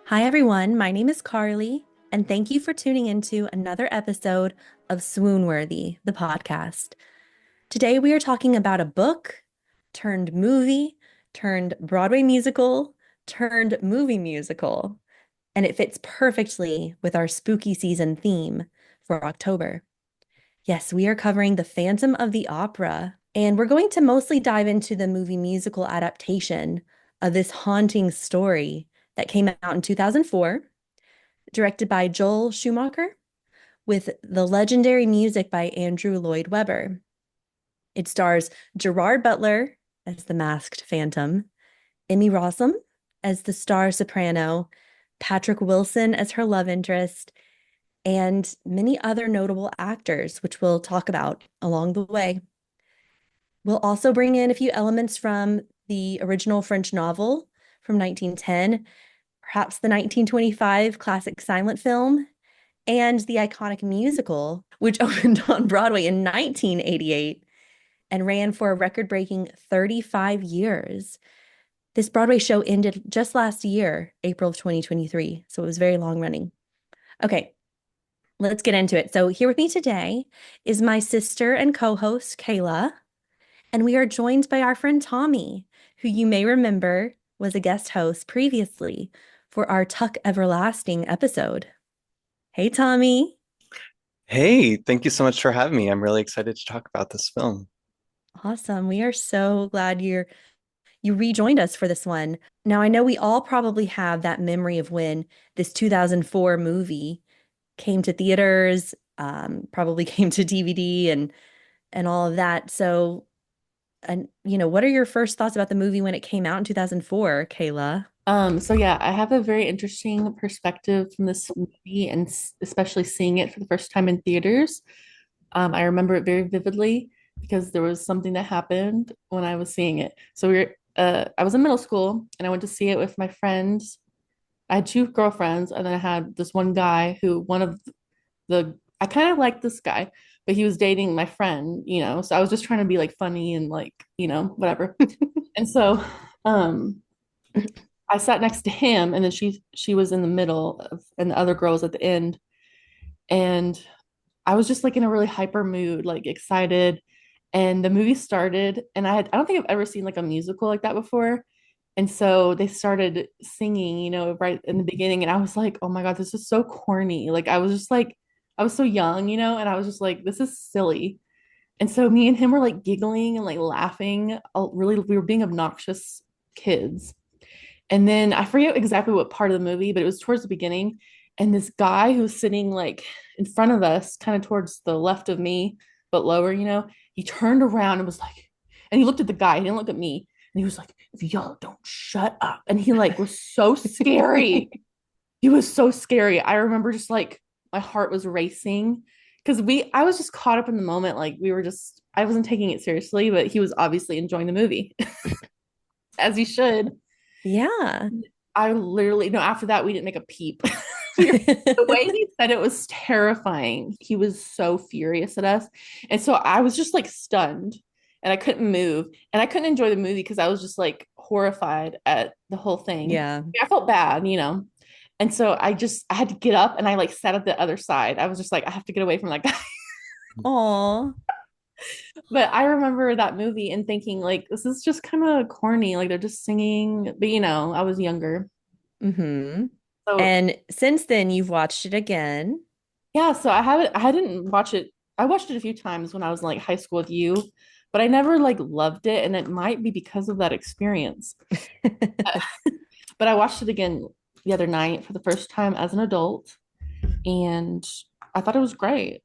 Hi, everyone. My name is Carly, and thank you for tuning into another episode of Swoon-Worthy, the podcast. Today, we are talking about a book turned movie, turned Broadway musical, turned movie musical, and it fits perfectly with our spooky season theme for October. Yes, we are covering The Phantom of the Opera, and we're going to mostly dive into the movie musical adaptation of this haunting story that came out in 2004, directed by Joel Schumacher, with the legendary music by Andrew Lloyd Webber. It stars Gerard Butler as the masked phantom, Emmy Rossum as the star soprano, Patrick Wilson as her love interest, and many other notable actors, which we'll talk about along the way. We'll also bring in a few elements from the original French novel from 1910, perhaps the 1925 classic silent film, and the iconic musical, which opened on Broadway in 1988 and ran for a record-breaking 35 years. This Broadway show ended just last year, April of 2023, so it was very long running. Okay, let's get into it. So here with me today is my sister and co-host, Kayla, and we are joined by our friend Tommy, who you may remember was a guest host previously for our Tuck Everlasting episode. Hey, Tommy. Hey, thank you so much for having me. I'm really excited to talk about this film. Awesome. We are so glad you rejoined us for this one. Now, I know we all probably have that memory of when this 2004 movie came to theaters, probably came to DVD and all of that. So, and what are your first thoughts about the movie when it came out in 2004, Kayla? So yeah, I have a very interesting perspective from this movie and especially seeing it for the first time in theaters. I remember it very vividly because there was something that happened when I was seeing it. I was in middle school and I went to see it with my friends. I had two girlfriends and then I had this one guy who I kind of liked this guy, but he was dating my friend. So I was just trying to be like funny and like, whatever. And so, um, I sat next to him, and then she was in the middle of, and the other girl was at the end. And I was just like in a really hyper mood, like excited. And the movie started, and I don't think I've ever seen like a musical like that before. And so they started singing, right in the beginning, and I was like, oh my God, this is so corny. Like I was just like, I was so young, and I was just like, this is silly. And so me and him were like giggling and like laughing. Really, we were being obnoxious kids. And then I forget exactly what part of the movie, but it was towards the beginning. And this guy who's sitting like in front of us, kind of towards the left of me, but lower, he turned around and was like, and he looked at the guy, he didn't look at me. And he was like, if y'all don't shut up. And he like was so scary. He was so scary. I remember just like my heart was racing because I was just caught up in the moment. Like I wasn't taking it seriously, but he was obviously enjoying the movie as he should. Yeah. I literally, no, after that, we didn't make a peep. The way he said it was terrifying. He was so furious at us. And so I was just like stunned and I couldn't move and I couldn't enjoy the movie because I was just like horrified at the whole thing. Yeah. I felt bad. And so I had to get up and I like sat at the other side. I was just like, I have to get away from that guy. Aw. But I remember that movie and thinking like, this is just kind of corny. Like they're just singing. But I was younger. Mm-hmm. So And since then, you've watched it again. yeah, so I didn't watch it. I watched it a few times when I was in like high school with you, but I never like loved it, and it might be because of that experience. But I watched it again the other night for the first time as an adult, and I thought it was great.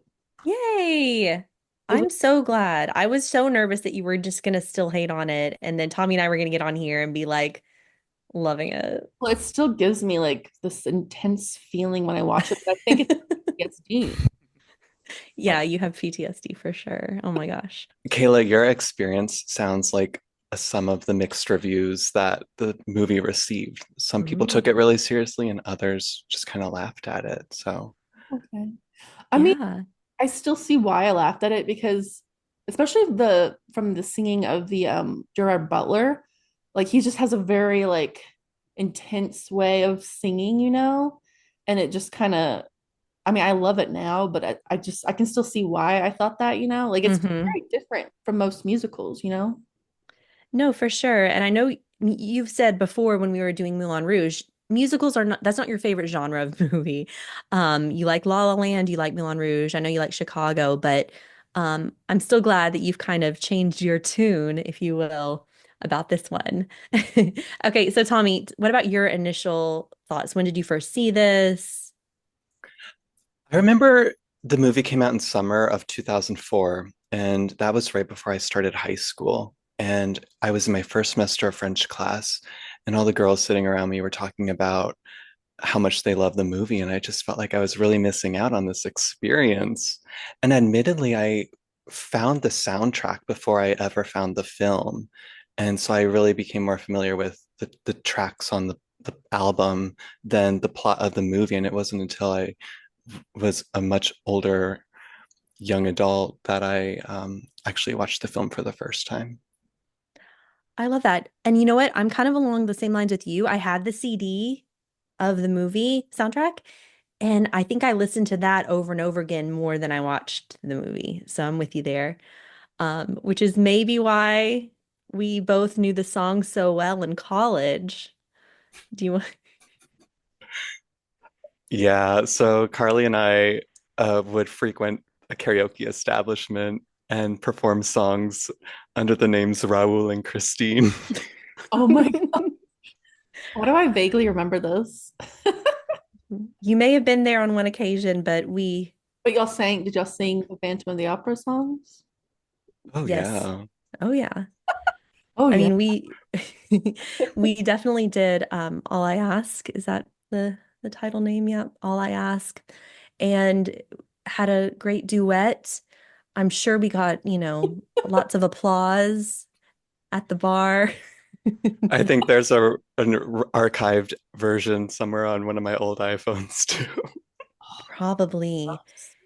Yay. It was, I'm so glad. I was so nervous that you were just gonna still hate on it, and then Tommy and I were gonna get on here and be like loving it. well, it still gives me like this intense feeling when I watch it, but I think it gets deep. Yeah, you have PTSD for sure. Oh my gosh. Kayla, your experience sounds like some of the mixed reviews that the movie received. Some people took it Mm. really seriously and others just kind of laughed at it. So, Okay. I mean, Yeah. I still see why I laughed at it because especially from the singing of the Gerard Butler, like he just has a very like intense way of singing, and it just kind of, I mean, I love it now, but I can still see why I thought that, like it's Hmm. very different from most musicals. No, for sure. And I know you've said before when we were doing Moulin Rouge, musicals are not, that's not your favorite genre of movie. You like La La Land, you like Moulin Rouge. I know you like Chicago, but I'm still glad that you've kind of changed your tune, if you will, about this one. Okay, so Tommy, what about your initial thoughts? When did you first see this? I remember the movie came out in summer of 2004, and that was right before I started high school. And I was in my first semester of French class, and all the girls sitting around me were talking about how much they love the movie. And I just felt like I was really missing out on this experience. And admittedly, I found the soundtrack before I ever found the film. And so I really became more familiar with the tracks on the album than the plot of the movie. And it wasn't until I was a much older young adult that I actually watched the film for the first time. I love that. And you know what? I'm kind of along the same lines with you. I had the CD of the movie soundtrack, and I think I listened to that over and over again more than I watched the movie. So I'm with you there. Which is maybe why we both knew the song so well in college. Do you want? Yeah, so Carly and I would frequent a karaoke establishment and perform songs under the names Raul and Christine. Oh my God. Why do I vaguely remember this? You may have been there on one occasion, but we, But did y'all sing the Phantom of the Opera songs? Oh yes. yeah. Oh yeah. Oh I yeah. mean, we we definitely did All I Ask. Is that the title name? Yep, All I Ask. And had a great duet. I'm sure we got, lots of applause at the bar. I think there's an archived version somewhere on one of my old iPhones too. Probably.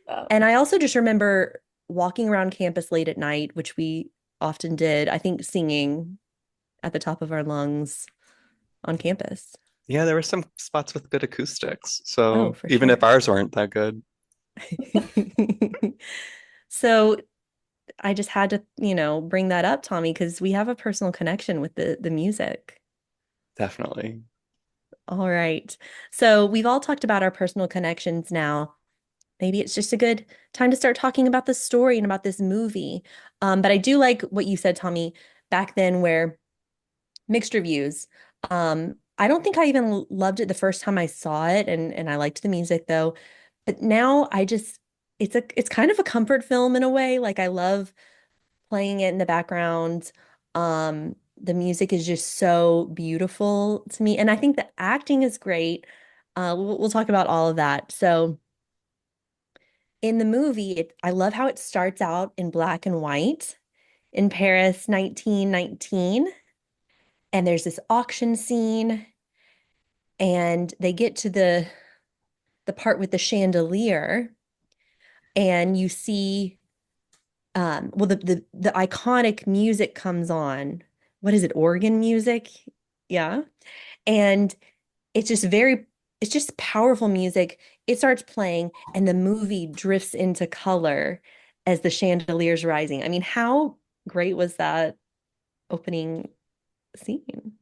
Uh, And I also just remember walking around campus late at night, which we often did, I think singing at the top of our lungs on campus. Yeah, there were some spots with good acoustics. Oh, So for even if sure. ours weren't that good, So I just had to, bring that up, Tommy, because we have a personal connection with the music. definitely. All right. So we've all talked about our personal connections now. Maybe it's just a good time to start talking about the story and about this movie. But I do like what you said, Tommy, back then, where mixed reviews. I don't think I even loved it the first time I saw it, and I liked the music though. But now it's kind of a comfort film in a way. Like I love playing it in the background. The music is just so beautiful to me, and I think the acting is great. We'll talk about all of that. So in the movie, I love how it starts out in black and white in Paris, 1919, and there's this auction scene, and they get to the part with the chandelier, and you see well the iconic music comes on. What is it? Organ music? Yeah. And it's just it's just powerful music. It starts playing and the movie drifts into color as the chandelier's rising. I mean, how great was that opening scene?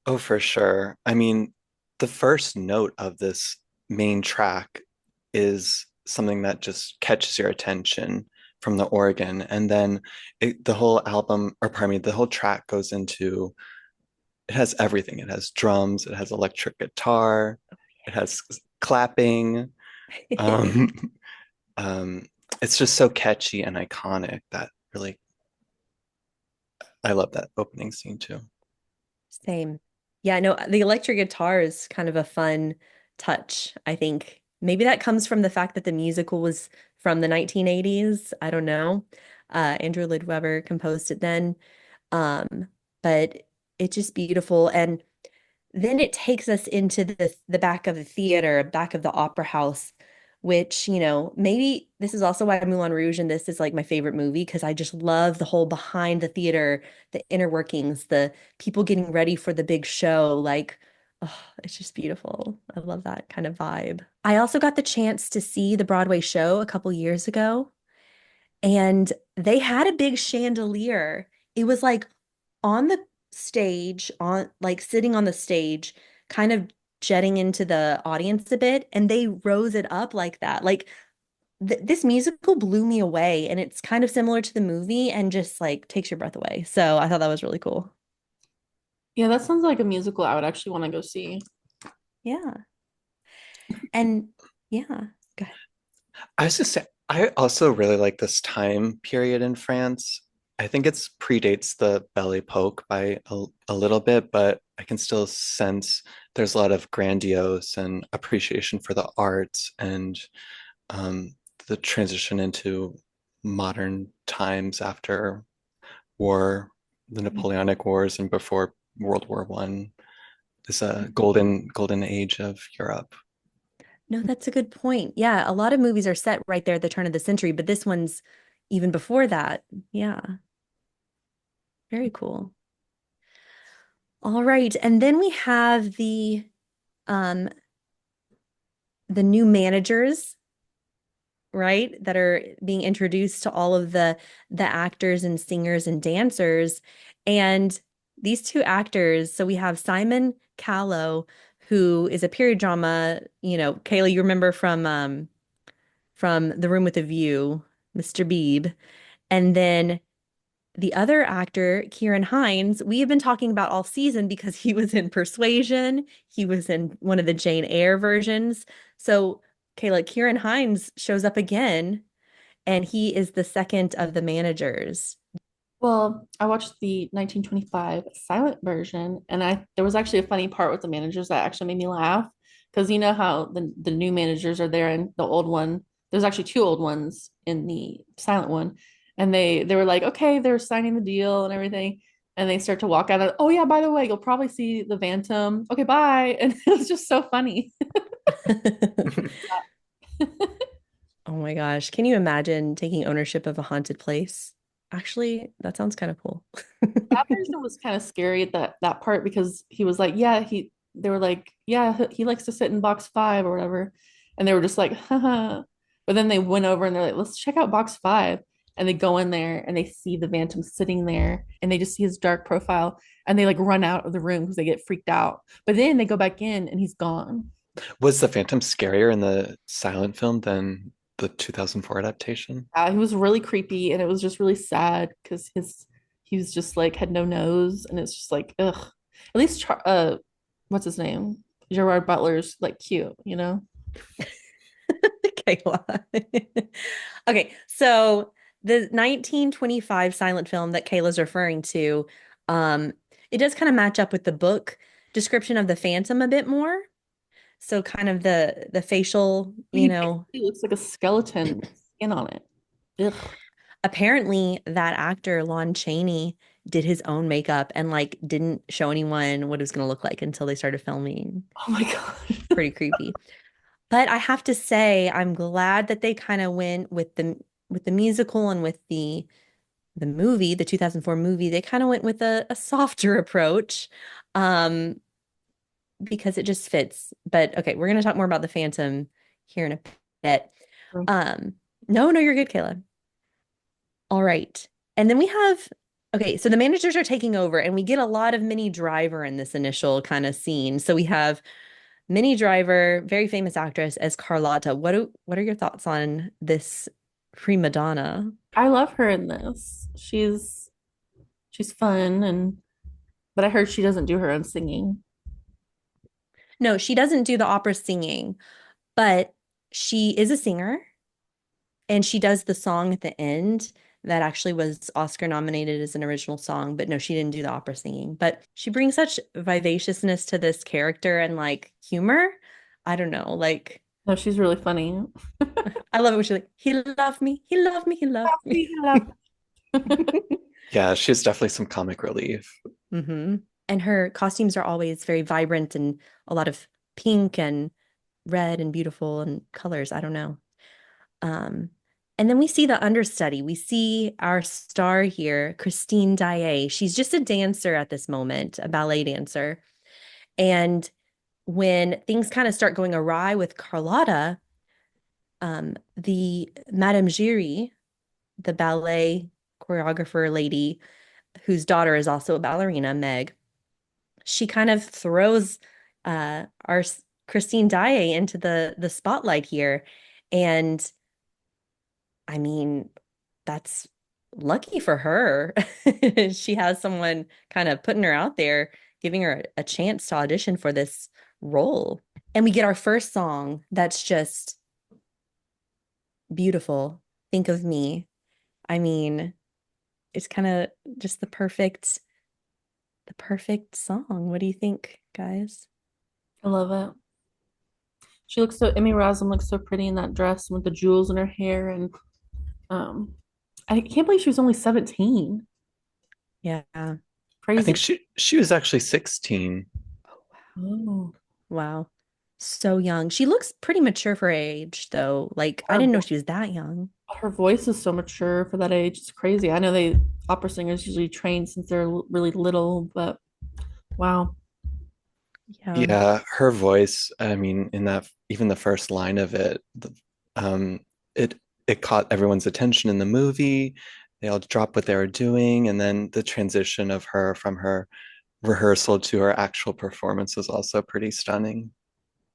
Oh, for sure. I mean, the first note of this main track is something that just catches your attention from the organ. And then the whole album, or pardon me, the whole track goes into, it has everything. It has drums, it has electric guitar, it has clapping. Um, um, it's just so catchy and iconic that really, I love that opening scene too. Same. Yeah, no, the electric guitar is kind of a fun touch, I think. Maybe that comes from the fact that the musical was from the 1980s. I don't know. Andrew Lloyd Webber composed it then. Um, but it's just beautiful. And then it takes us into the back of the theater, back of the opera house, which, maybe this is also why Moulin Rouge and this is like my favorite movie because I just love the whole behind the theater, the inner workings, the people getting ready for the big show. Like, oh, it's just beautiful. I love that kind of vibe. I also got the chance to see the Broadway show a couple years ago, and they had a big chandelier. It was like on the stage, on like sitting on the stage, kind of jetting into the audience a bit, and they rose it up like that. Like th this musical blew me away, and it's kind of similar to the movie and just like takes your breath away. So I thought that was really cool. Yeah, that sounds like a musical I would actually want to go see. Yeah. And yeah, go ahead. I was just saying, I also really like this time period in France. I think it's predates the Belle Epoque by a little bit, but I can still sense there's a lot of grandiose and appreciation for the arts and um, the transition into modern times after war, the Napoleonic Wars, and before World War One is a golden age of Europe. No, that's a good point. Yeah, a lot of movies are set right there at the turn of the century, but this one's even before that. Yeah, very cool. All right, and then we have um the new managers, right, that are being introduced to all of the actors and singers and dancers. And these two actors, so we have Simon Callow, who is a period drama, Kayla, you remember from The Room with the View, Mr. Beebe. And then the other actor, Kieran Hines, we have been talking about all season because he was in Persuasion. He was in one of the Jane Eyre versions. So, Kayla, Kieran Hines shows up again, and he is the second of the managers. Well, I watched the 1925 silent version, and I there was actually a funny part with the managers that actually made me laugh because you know how the new managers are there and the old one. There's actually two old ones in the silent one, and they were like, okay, they're signing the deal and everything, and they start to walk out. Oh yeah, by the way, you'll probably see the Phantom. Okay, bye, and it was just so funny. Oh my gosh. Can you imagine taking ownership of a haunted place? Actually, that sounds kind of cool. That version was kind of scary at that part because he was like, yeah, they were like, yeah, he likes to sit in box five or whatever. And they were just like, haha. But then they went over and they're like, let's check out box five. And they go in there and they see the Phantom sitting there and they just see his dark profile and they like run out of the room because they get freaked out. But then they go back in and he's gone. Was the Phantom scarier in the silent film than the 2004 adaptation? He was really creepy and it was just really sad because he was just like had no nose and it's just like ugh. At least what's his name? Gerard Butler's like cute, you know? Kayla. Okay, so the 1925 silent film that Kayla's referring to, um, it does kind of match up with the book description of the Phantom a bit more. So kind of the facial, He basically looks like a skeleton with skin on it. Ugh. apparently that actor, Lon Chaney, did his own makeup and like didn't show anyone what it was going to look like until they started filming. Oh my God. Pretty creepy. But I have to say, I'm glad that they kind of went with the musical and with the movie, the 2004 movie. They kind of went with a softer approach, um, because it just fits. But okay, we're gonna talk more about the Phantom here in a bit. Um, no, no, you're good, Kayla. All right. And then we have, okay, so the managers are taking over, and we get a lot of Minnie Driver in this initial kind of scene. So we have Minnie Driver, very famous actress, as Carlotta. What are your thoughts on this prima donna? I love her in this. She's fun and but I heard she doesn't do her own singing. No, she doesn't do the opera singing, but she is a singer, and she does the song at the end that actually was Oscar nominated as an original song. But no, she didn't do the opera singing. But she brings such vivaciousness to this character and like humor. I don't know, like No, she's really funny. I love it when she's like, he loved me, he loved me, he loved me. Yeah, she's definitely some comic relief. And her costumes are always very vibrant and a lot of pink and red and beautiful and colors. I don't know. Um, and then we see the understudy. We see our star here, Christine Daae. She's just a dancer at this moment, a ballet dancer. And when things kind of start going awry with Carlotta, the Madame Giry, the ballet choreographer lady, whose daughter is also a ballerina, Meg, she kind of throws our Christine Daae into the spotlight here. And I mean, that's lucky for her. She has someone kind of putting her out there, giving her a chance to audition for this role. And we get our first song that's just beautiful. Think of Me. I mean, it's kind of just the perfect song. What do you think, guys? I love it. She looks so Emmy Rossum looks so pretty in that dress with the jewels in her hair and um I can't believe she was only 17. Yeah. I think Crazy. she was actually 16. Oh. Wow. So young. She looks pretty mature for her age, though. Like, I Her didn't know vo- she was that young. her voice is so mature for that age. It's crazy. I know they opera singers usually train since they're really little, but wow. Yeah. Yeah, her voice, I mean, in that even the first line of it, um, it it caught everyone's attention in the movie. They all dropped what they were doing, and then the transition of her from her rehearsal to her actual performance was also pretty stunning.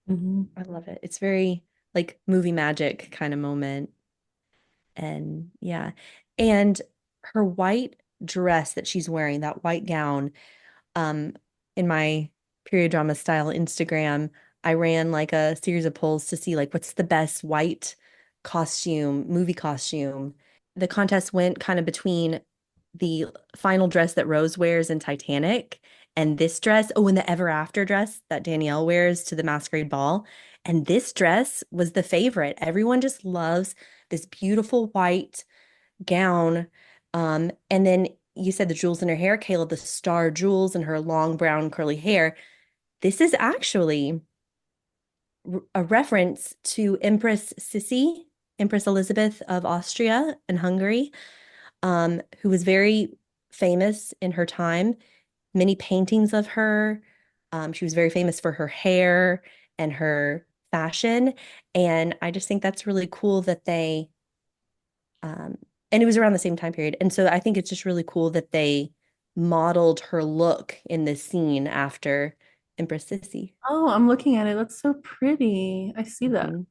Mhm. I love it. It's very like movie magic kind of moment. And yeah. And her white dress that she's wearing, that white gown, um, in my period drama style Instagram, I ran like a series of polls to see like what's the best white costume, movie costume. The contest went kind of between the final dress that Rose wears in Titanic and this dress. Oh, and the Ever After dress that Danielle wears to the masquerade ball. And this dress was the favorite. Everyone just loves this beautiful white gown. And then you said the jewels in her hair, Kayla, the star jewels in her long brown curly hair. This is actually a reference to Empress Sissi, Empress Elizabeth of Austria and Hungary, who was very famous in her time. Many paintings of her. She was very famous for her hair and her fashion. And I just think that's really cool that um, and it was around the same time period. And so I think it's just really cool that they modeled her look in this scene after Empress Sissy. Oh, I'm looking at it. That's so pretty. I see that. Mhm.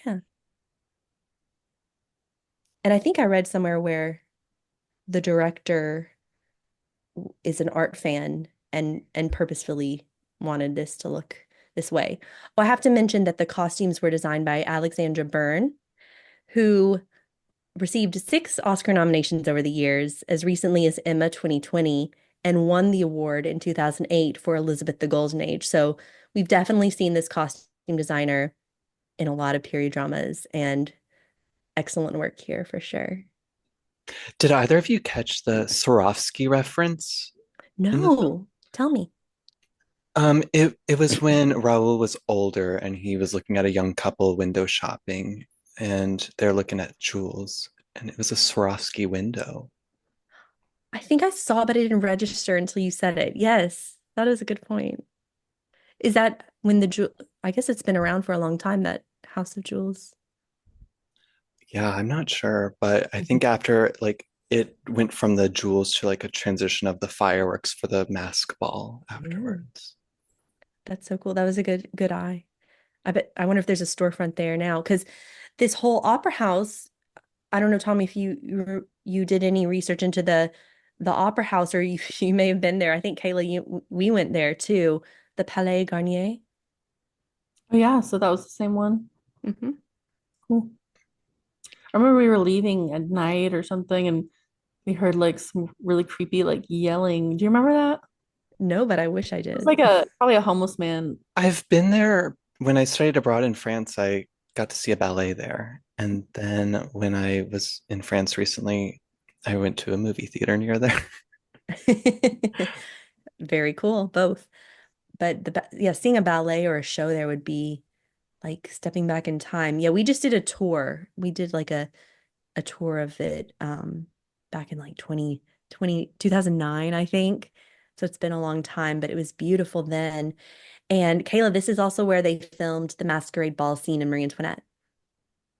Yeah. And I think I read somewhere where the director is an art fan and purposefully wanted this to look this way. Well, I have to mention that the costumes were designed by Alexandra Byrne, who received 6 Oscar nominations over the years, as recently as Emma 2020, and won the award in 2008 for Elizabeth the Golden Age. So we've definitely seen this costume designer in a lot of period dramas, and excellent work here for sure. Did either of you catch the Swarovski reference in the film? No, tell me. It was when Raoul was older and he was looking at a young couple window shopping, and they're looking at jewels, and it was a Swarovski window. I think I saw, but I didn't register until you said it. Yes, that is a good point. Is that when the jewel? I guess it's been around for a long time, that House of Jewels. Yeah, I'm not sure, but I Mhm. think after like it went from the jewels to like a transition of the fireworks for the mask ball Yeah, afterwards. that's so cool. That was a good eye. I wonder if there's a storefront there now because this whole opera house, I don't know, Tommy, if you did any research into the opera house or you you may have been there. I think Kayla, we went there too. The Palais Garnier. Oh yeah, so that was the same one. Hmm. Cool. I remember we were leaving at night or something and we heard like some really creepy like yelling. Do you remember that? No, but I wish I It was did. like a probably a homeless man. I've been there when I studied abroad in France. I got to see a ballet there. And then when I was in France recently, I went to a movie theater near there. Very cool, both. But yeah, seeing a ballet or a show there would be like stepping back in time. Yeah, we just did a tour. We did like a tour of it back in like 2009, I think. So it's been a long time, but it was beautiful then. And Kayla, this is also where they filmed the masquerade ball scene in Marie Antoinette.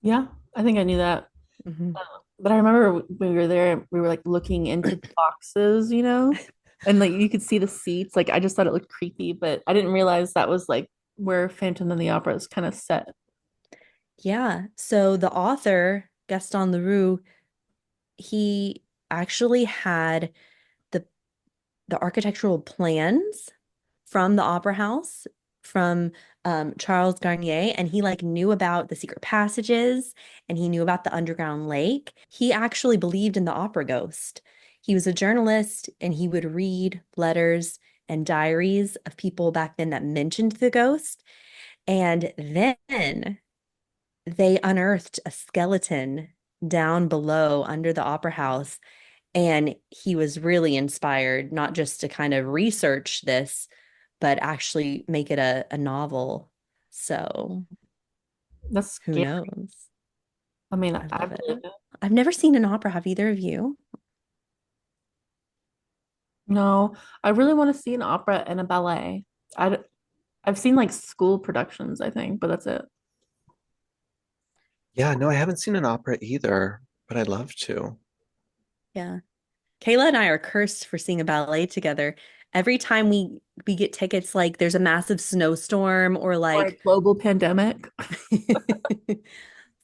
Yeah, I think I knew that. Hmm. But I remember when we were there, we were like looking into the boxes, and like you could see the seats. Like I just thought it looked creepy, but I didn't realize that was like where Phantom of the Opera is kind of set. Yeah. So the author, Gaston Leroux, he actually had the the architectural plans from the opera house from Charles Garnier, and he like knew about the secret passages and he knew about the underground lake. He actually believed in the opera ghost. He was a journalist and he would read letters and diaries of people back then that mentioned the ghost. And then they unearthed a skeleton down below under the opera house. And he was really inspired, not just to kind of research this, but actually make it a novel. So That's who scary. knows? I mean, I I love it. believe it. I've never seen an opera. Have either of you? No, I really want to see an opera and a ballet. I I've seen like school productions, I think, but that's it. Yeah, no, I haven't seen an opera either, but I'd love to. Yeah. Kayla and I are cursed for seeing a ballet together. Every time we get tickets, like there's a massive snowstorm or Or a like global pandemic.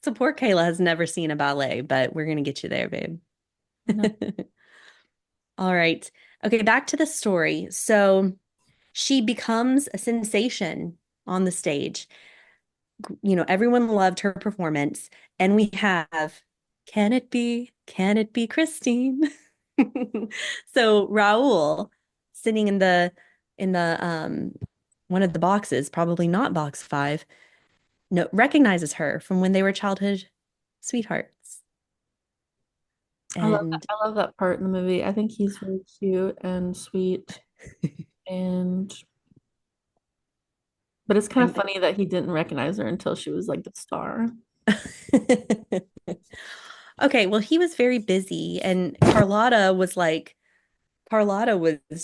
so poor Kayla has never seen a ballet, but we're gonna get you there, babe. No. All right. Okay, back to the story. So she becomes a sensation on the stage. Everyone loved her performance. And we have, can it be Christine? So Raoul sitting in the one of the boxes, probably not box 5, no, recognizes her from when they were childhood sweethearts. And I love that part in the movie. I think he's very cute and sweet and but it's kind of and funny that he didn't recognize her until she was like the star. okay, well, he was very busy, and Carlotta was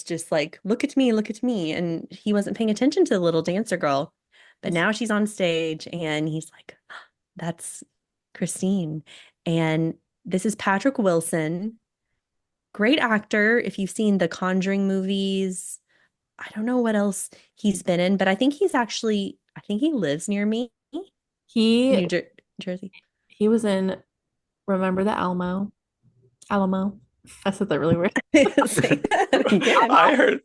just like, look at me. And he wasn't paying attention to the little dancer girl. But now she's on stage and he's like, that's Christine. And this is Patrick Wilson, great actor. If you've seen the Conjuring movies, I don't know what else he's been in, but I think he lives near me in He Jersey. he was in Remember the Alamo. Alamo. I said that really weird. Say that again. I heard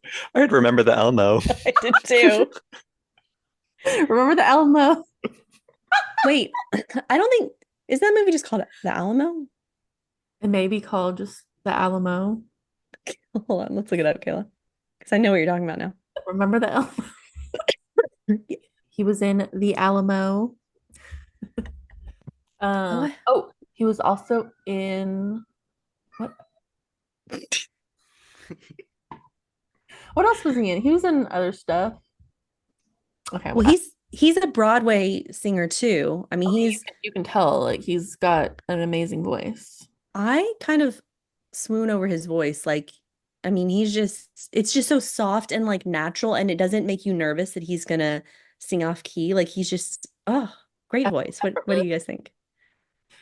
Remember the Elmo. I did too. Remember the Alamo? Wait, I don't think, is that movie just called The Alamo? It may be called just the Alamo. Hold on, let's look it up, Kayla. Because I know what you're talking about now. Remember the Alamo? He was in the Alamo. Oh, Oh, he was also in what? What else was he in? He was in other stuff. Okay, well, well, he's a Broadway singer too. I mean, you can tell like he's got an amazing voice. I kind of swoon over his voice. Like, I mean, it's just so soft and like natural, and it doesn't make you nervous that he's gonna sing off key. Like, he's just, oh, great voice. What do Effortless. you guys think?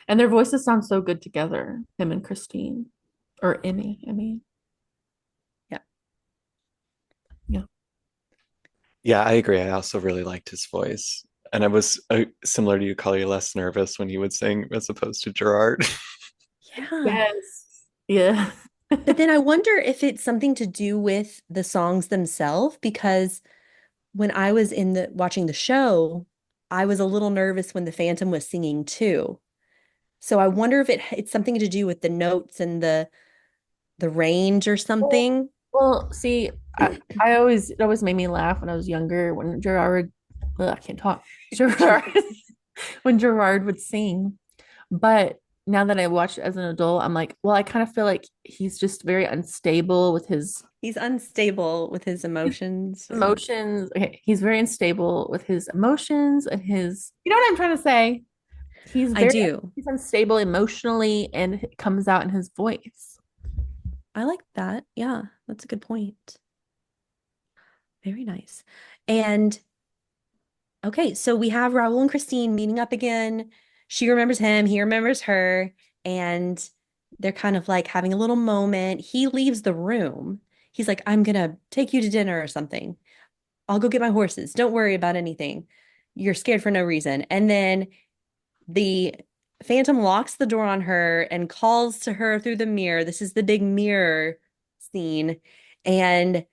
And their voices sound so good together, him and Christine or Emmy. Yeah. Yeah. Yeah, I agree. I also really liked his voice. And I was similar to you, Carly, less nervous when he would sing as opposed to Gerard. Yeah. Yes. Yeah. But then I wonder if it's something to do with the songs themselves, because when I was in the watching the show, I was a little nervous when the Phantom was singing too. So I wonder if it's something to do with the notes and the range or Well, something. well, see, it always made me laugh when I was younger when Gerard, ugh, I can't talk. Gerard, when Gerard would sing. But now that I watch it as an adult, I'm like, well, I kind of feel like he's just very unstable with his He's unstable with his emotions and Emotions. Okay, he's very unstable with his emotions and his, you know what I'm trying to say? He's I very do. he's unstable emotionally and it comes out in his voice. I like that. Yeah, that's a good point. Very nice. And okay, so we have Raul and Christine meeting up again. She remembers him, he remembers her, and they're kind of like having a little moment. He leaves the room. He's like, I'm gonna take you to dinner or something. I'll go get my horses. Don't worry about anything. You're scared for no reason. And then the Phantom locks the door on her and calls to her through the mirror. This is the big mirror scene. And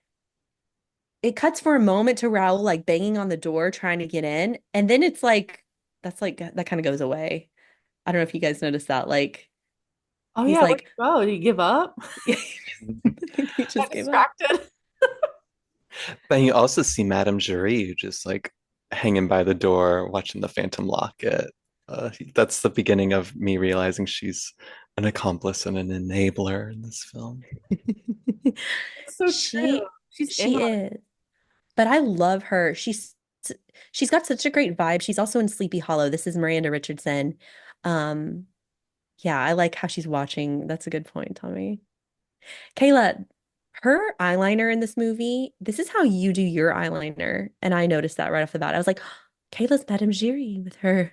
it cuts for a moment to Raoul like banging on the door trying to get in. And then it's like that's like that kind of goes away. I don't know if you guys noticed that. Like Oh he's yeah, where'd like you go? Did you give up? I think he Got just gave up. distracted. But you also see Madame Giry just like hanging by the door, watching the Phantom lock it. That's the beginning of me realizing she's an accomplice and an enabler in this film. It's so true. She She's in she on is. But I love her. She's got such a great vibe. She's also in Sleepy Hollow. This is Miranda Richardson. Um, yeah, I like how she's watching. That's a good point, Tommy. Kayla, her eyeliner in this movie, this is how you do your eyeliner. And I noticed that right off the bat. I was like, Kayla's Madame Giry with her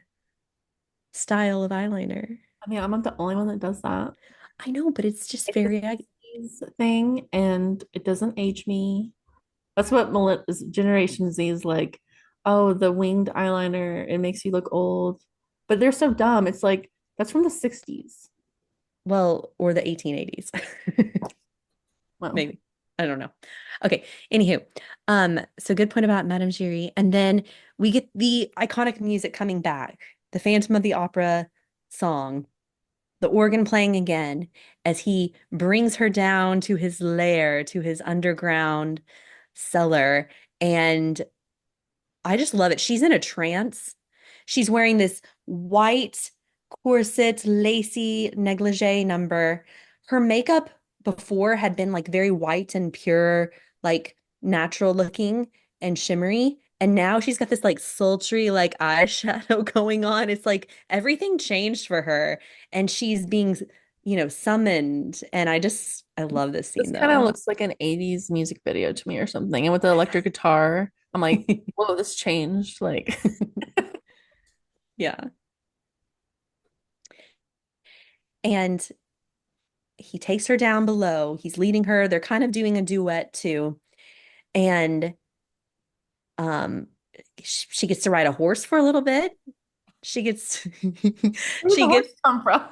style of eyeliner. I mean, I'm not the only one that does that. I know, but it's just It's a very, 60s thing and it doesn't age me. That's what Generation Z is like. Oh, the winged eyeliner, it makes you look old. But they're so dumb. It's like that's from the 60s. well, or the 1880s. Well, Maybe. I don't know. Okay. Anywho, so good point about Madame Giry. And then we get the iconic music coming back, the Phantom of the Opera song, the organ playing again as he brings her down to his lair, to his underground cellar. And I just love it. She's in a trance. She's wearing this white corset, lacy negligee number. Her makeup before had been like very white and pure, like natural looking and shimmery. And now she's got this like sultry like eyeshadow going on. It's like everything changed for her and she's being, summoned. And I love this this scene kind of though. looks like an 80s music video to me or something. And with the electric guitar, I'm like, whoa, this changed. Like, Yeah. And he takes her down below. He's leading her. They're kind of doing a duet too. And um she gets to ride a horse for a little bit. She gets where did the she horse gets come from?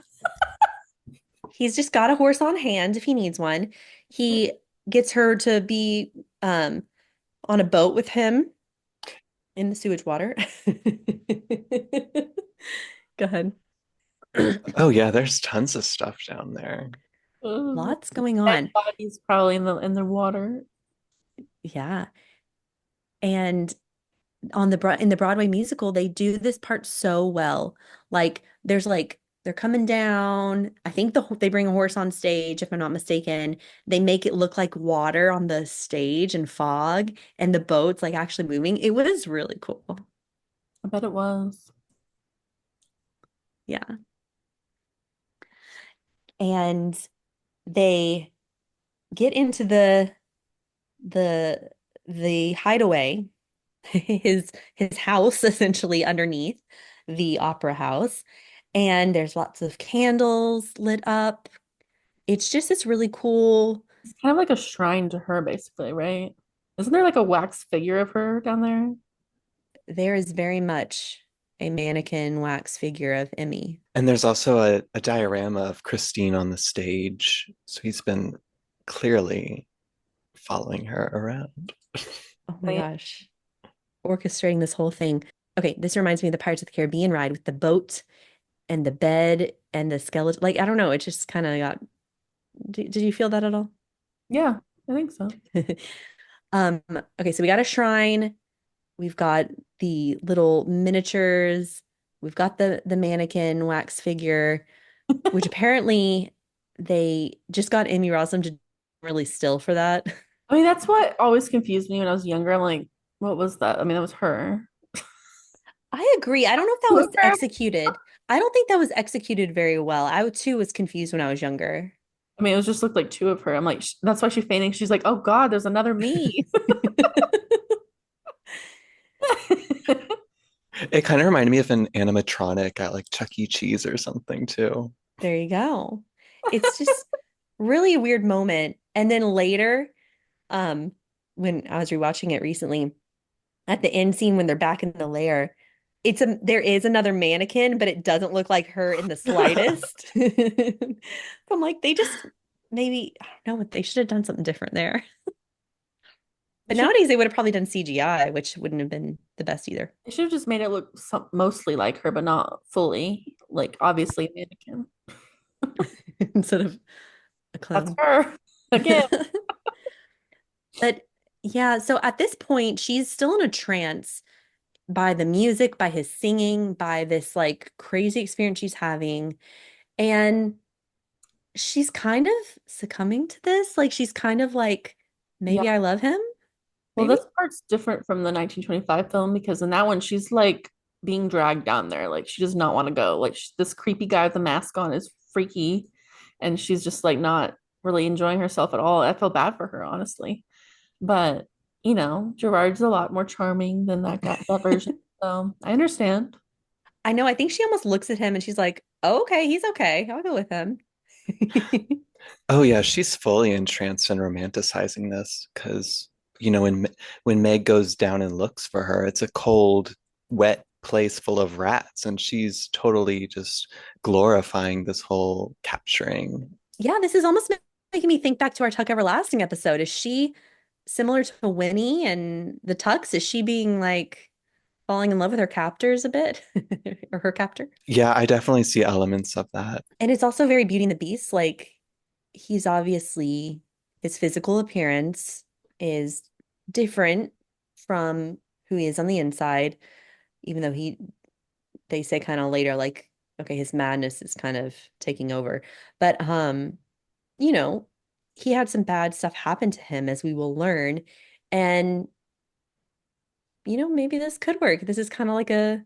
he's just got a horse on hand if he needs one. He gets her to be on a boat with him in the sewage water. Go ahead. Oh yeah, there's tons of stuff down there. Lots going Dead on. bodies probably in the water. Yeah. And in the Broadway musical, they do this part so well. Like there's like they're coming down. I think they bring a horse on stage, if I'm not mistaken. They make it look like water on the stage and fog, and the boat's like actually moving. It was really cool. I bet it was. Yeah. And they get into the the hideaway, his house essentially underneath the opera house. And there's lots of candles lit up. It's just this really cool. It's kind of like a shrine to her, basically, right? Isn't there like a wax figure of her down there? There is very much a mannequin wax figure of Emmy. And there's also a diorama of Christine on the stage. So he's been clearly following her around. Oh my Right? gosh. Orchestrating this whole thing. Okay, this reminds me of the Pirates of the Caribbean ride with the boat and the bed and the skeleton. Like, I don't know, it just kind of got. Did you feel that at all? Yeah, I think so. Um, okay, so we got a shrine. We've got the little miniatures. We've got the mannequin wax figure, which apparently they just got Emmy Rossum to really still for that. I mean, that's what always confused me when I was younger. I'm like, what was that? I mean, that was her. I agree. I don't know if that was executed. I don't think that was executed very well. I too was confused when I was younger. I mean, it was just looked like two of her. I'm like, that's why she's fainting. She's like, oh God, there's another me. It kind of reminded me of an animatronic at like Chuck E. Cheese or something too. There you go. It's just really a weird moment. And then later, um, when I was rewatching it recently, at the end scene when they're back in the lair, there is another mannequin, but it doesn't look like her in the slightest. I'm like, they just maybe I don't know what they should have done something different there. They But should nowadays they would have probably done CGI, which wouldn't have been the best either. they should have just made it look mostly like her, but not fully. Like obviously a mannequin. Instead of a That's clone. her again. But yeah, so at this point, she's still in a trance by the music, by his singing, by this like crazy experience she's having. And she's kind of succumbing to this. Like she's kind of like, Yeah. maybe I love him, Well, maybe. this part's different from the 1925 film because in that one she's like being dragged down there. Like she does not want to go. Like this creepy guy with the mask on is freaky, and she's just like not really enjoying herself at all. I feel bad for her, honestly. But Gerard's a lot more charming than that guy, that version. So I understand. I know, I think she almost looks at him and she's like, oh, okay, he's okay. I'll go with him. Oh yeah, she's fully entranced and romanticizing this because when Meg goes down and looks for her, it's a cold, wet place full of rats, and she's totally just glorifying this whole capturing. Yeah, this is almost making me think back to our Tuck Everlasting episode. Is she similar to Winnie and the Tucks? Is she being like falling in love with her captors a bit or her captor? Yeah, I definitely see elements of that. And it's also very Beauty and the Beast. Like he's obviously his physical appearance is different from who he is on the inside, even though they say kind of later, like, okay, his madness is kind of taking over. But you know, he had some bad stuff happen to him, as we will learn. And, maybe this could work. This is kind of like is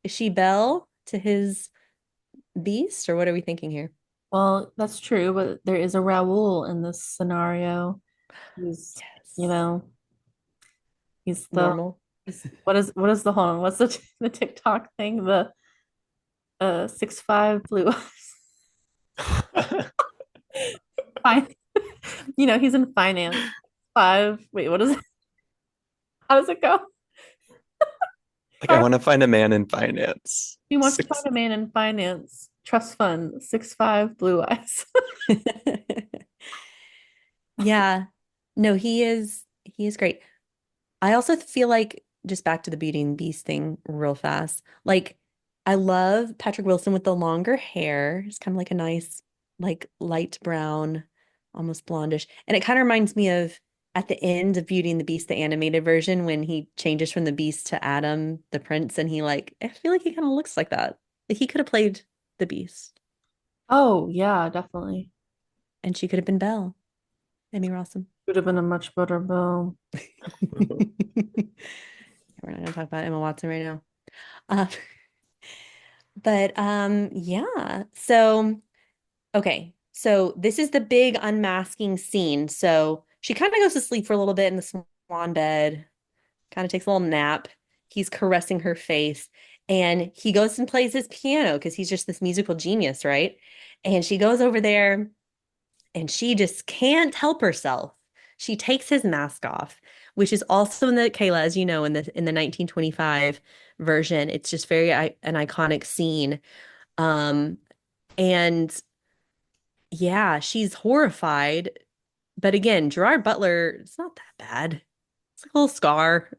she Belle to his beast, or what are we thinking here? Well, that's true, but there is a Raoul in this scenario. He's, you Yes. know, he's the Normal. he's what is the hold on, what's the the TikTok thing? The 6'5" blue eyes. Fine. He's in finance. Five. Wait, what is it? How does it go? Like I Sorry. want to find a man in finance. He wants to Six. find a man in finance. Trust fund. 6'5" blue eyes. Yeah. No, he is great. I also feel like just back to the Beauty and the Beast thing real fast. Like I love Patrick Wilson with the longer hair. It's kind of like a nice like light brown, almost blondish. And it kind of reminds me of at the end of Beauty and the Beast, the animated version, when he changes from the Beast to Adam, the prince, and I feel like he kind of looks like that. Like he could have played the Beast Oh, yeah, definitely. and she could have been Belle, Emmy Rossum. Would have been a much better bill. We're not gonna talk about Emma Watson right now. Uh, but yeah. So okay. So this is the big unmasking scene. So she kind of goes to sleep for a little bit in the swan bed, kind of takes a little nap. He's caressing her face, and he goes and plays his piano because he's just this musical genius, right? And she goes over there and she just can't help herself. She takes his mask off, which is also in the Kayla, as you know, in the 1925 version. It's just very an iconic scene. Um, and yeah, she's horrified. But again, Gerard Butler, it's not that bad. It's like a little scar.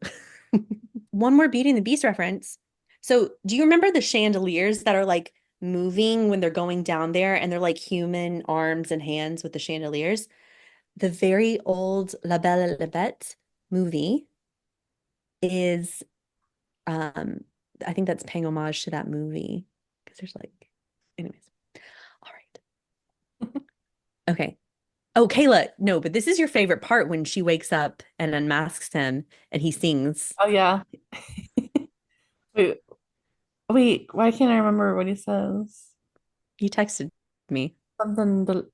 One more Beauty and the Beast reference. So, do you remember the chandeliers that are like moving when they're going down there and they're like human arms and hands with the chandeliers? The very old La Belle et la Bête movie is um I think that's paying homage to that movie because there's like anyways. All right. Okay. Oh, Kayla, no, but this is your favorite part when she wakes up and unmasks him and he sings. Oh yeah. Wait, wait, why can't I remember what he says? You texted me. Something the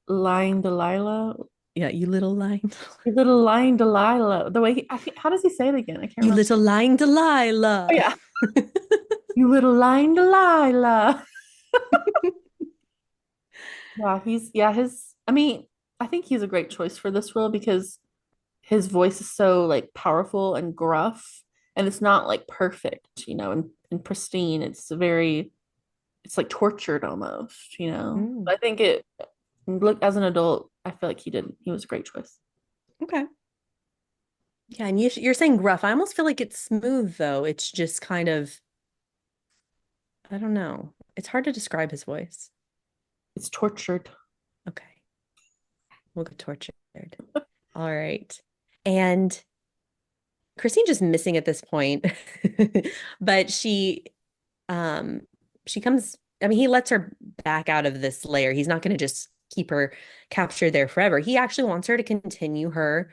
lying Delilah. Yeah, you little lying. You little lying Delilah. The way how does he say it again? I can't You remember. little lying Oh Delilah. yeah. You little lying Delilah. Yeah, his I mean, I think he's a great choice for this role because his voice is so like powerful and gruff and it's not like perfect, and pristine. It's like tortured almost, you know. Mm, I think it look as an adult, I feel like he was a great choice. okay. Yeah, and you're saying gruff. I almost feel like it's smooth though. It's just kind of, I don't know. It's hard to describe his voice. It's tortured. Okay. We'll go tortured. All right. And Christine just missing at this point. But um she comes, I mean, he lets her back out of this layer. He's not going to just keep her captured there forever. He actually wants her to continue her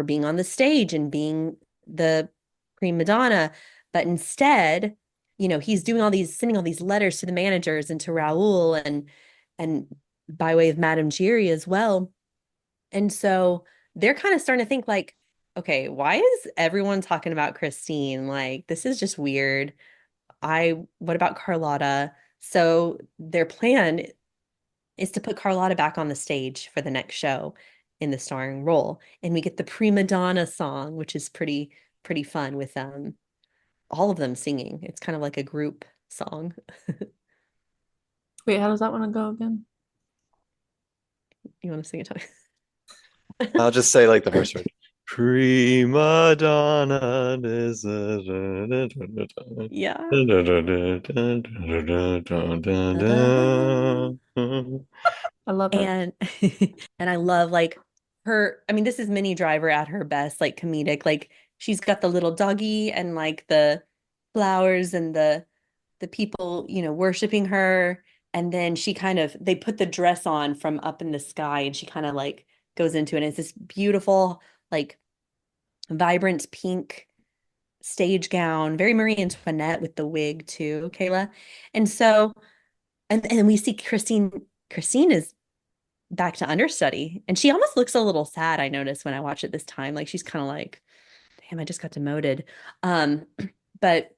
being on the stage and being the prima donna. But instead, he's doing sending all these letters to the managers and to Raoul and by way of Madame Giry as well. And so they're kind of starting to think like, okay, why is everyone talking about Christine? Like, this is just weird. What about Carlotta? So their plan is to put Carlotta back on the stage for the next show in the starring role. And we get the prima donna song, which is pretty fun with all of them singing. It's kind of like a group song. Wait, how does that one go again? You want to sing it, Tony? I'll just say like the first word. Prima donna is Yeah. I love it. And and I love like her, I mean, this is Minnie Driver at her best, like comedic. Like she's got the little doggy and like the flowers and the people, worshiping her. And then they put the dress on from up in the sky and she kind of like goes into it. And it's this beautiful, like vibrant pink stage gown, very Marie Antoinette with the wig too, Kayla. And so, and we see Christine is back to understudy. And she almost looks a little sad, I noticed when I watched it this time. Like she's kind of like, damn, I just got demoted. Um, but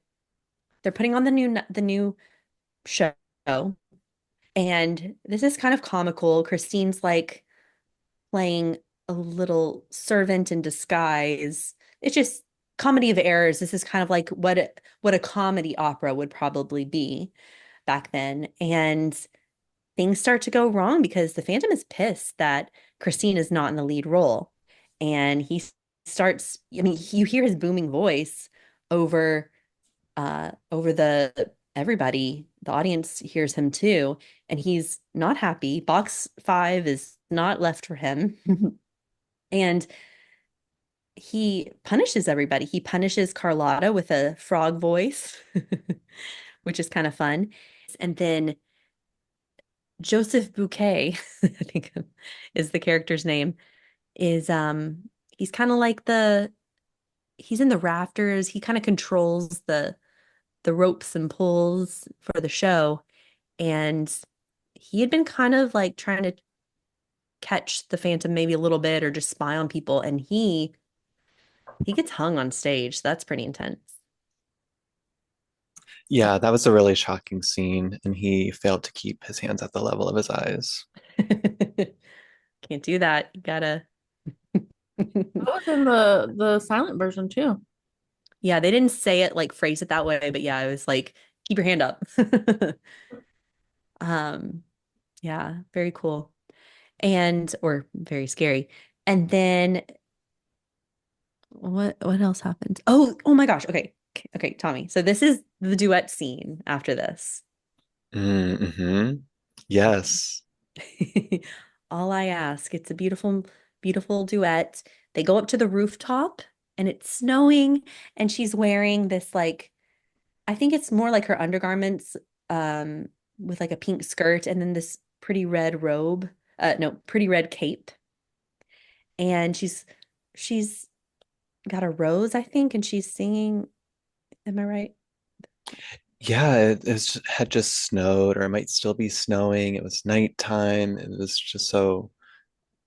they're putting on the new show. And this is kind of comical. Christine's like playing a little servant in disguise. It's just comedy of errors. This is kind of like what a comedy opera would probably be back then. And things start to go wrong because the Phantom is pissed that Christine is not in the lead role. And he starts, I mean, you hear his booming voice over over the everybody. The audience hears him too, and he's not happy. Box 5 is not left for him. And he punishes everybody. He punishes Carlotta with a frog voice, which is kind of fun. And then Joseph Bouquet, I think is the character's name, is he's kind of like he's in the rafters. He kind of controls the ropes and pulls for the show. And he had been kind of like trying to catch the Phantom maybe a little bit or just spy on people. And he gets hung on stage. That's pretty intense. Yeah, that was a really shocking scene, and he failed to keep his hands at the level of his eyes. Can't do that. You gotta. That was in the silent version too. Yeah, they didn't say it like phrase it that way, but yeah, it was like keep your hand up. Um, yeah, very cool. And or very scary. And then what else happened? Oh my gosh. Okay. Okay, Tommy. So this is the duet scene after this. Mm-hmm. Yes. All I ask. It's a beautiful duet. They go up to the rooftop and it's snowing and she's wearing this like I think it's more like her undergarments with like a pink skirt and then this pretty red robe, no, Pretty Red Cape. And she's got a rose, I think, and she's singing. Am I right? Yeah, had just snowed, or it might still be snowing. It was nighttime. It was just so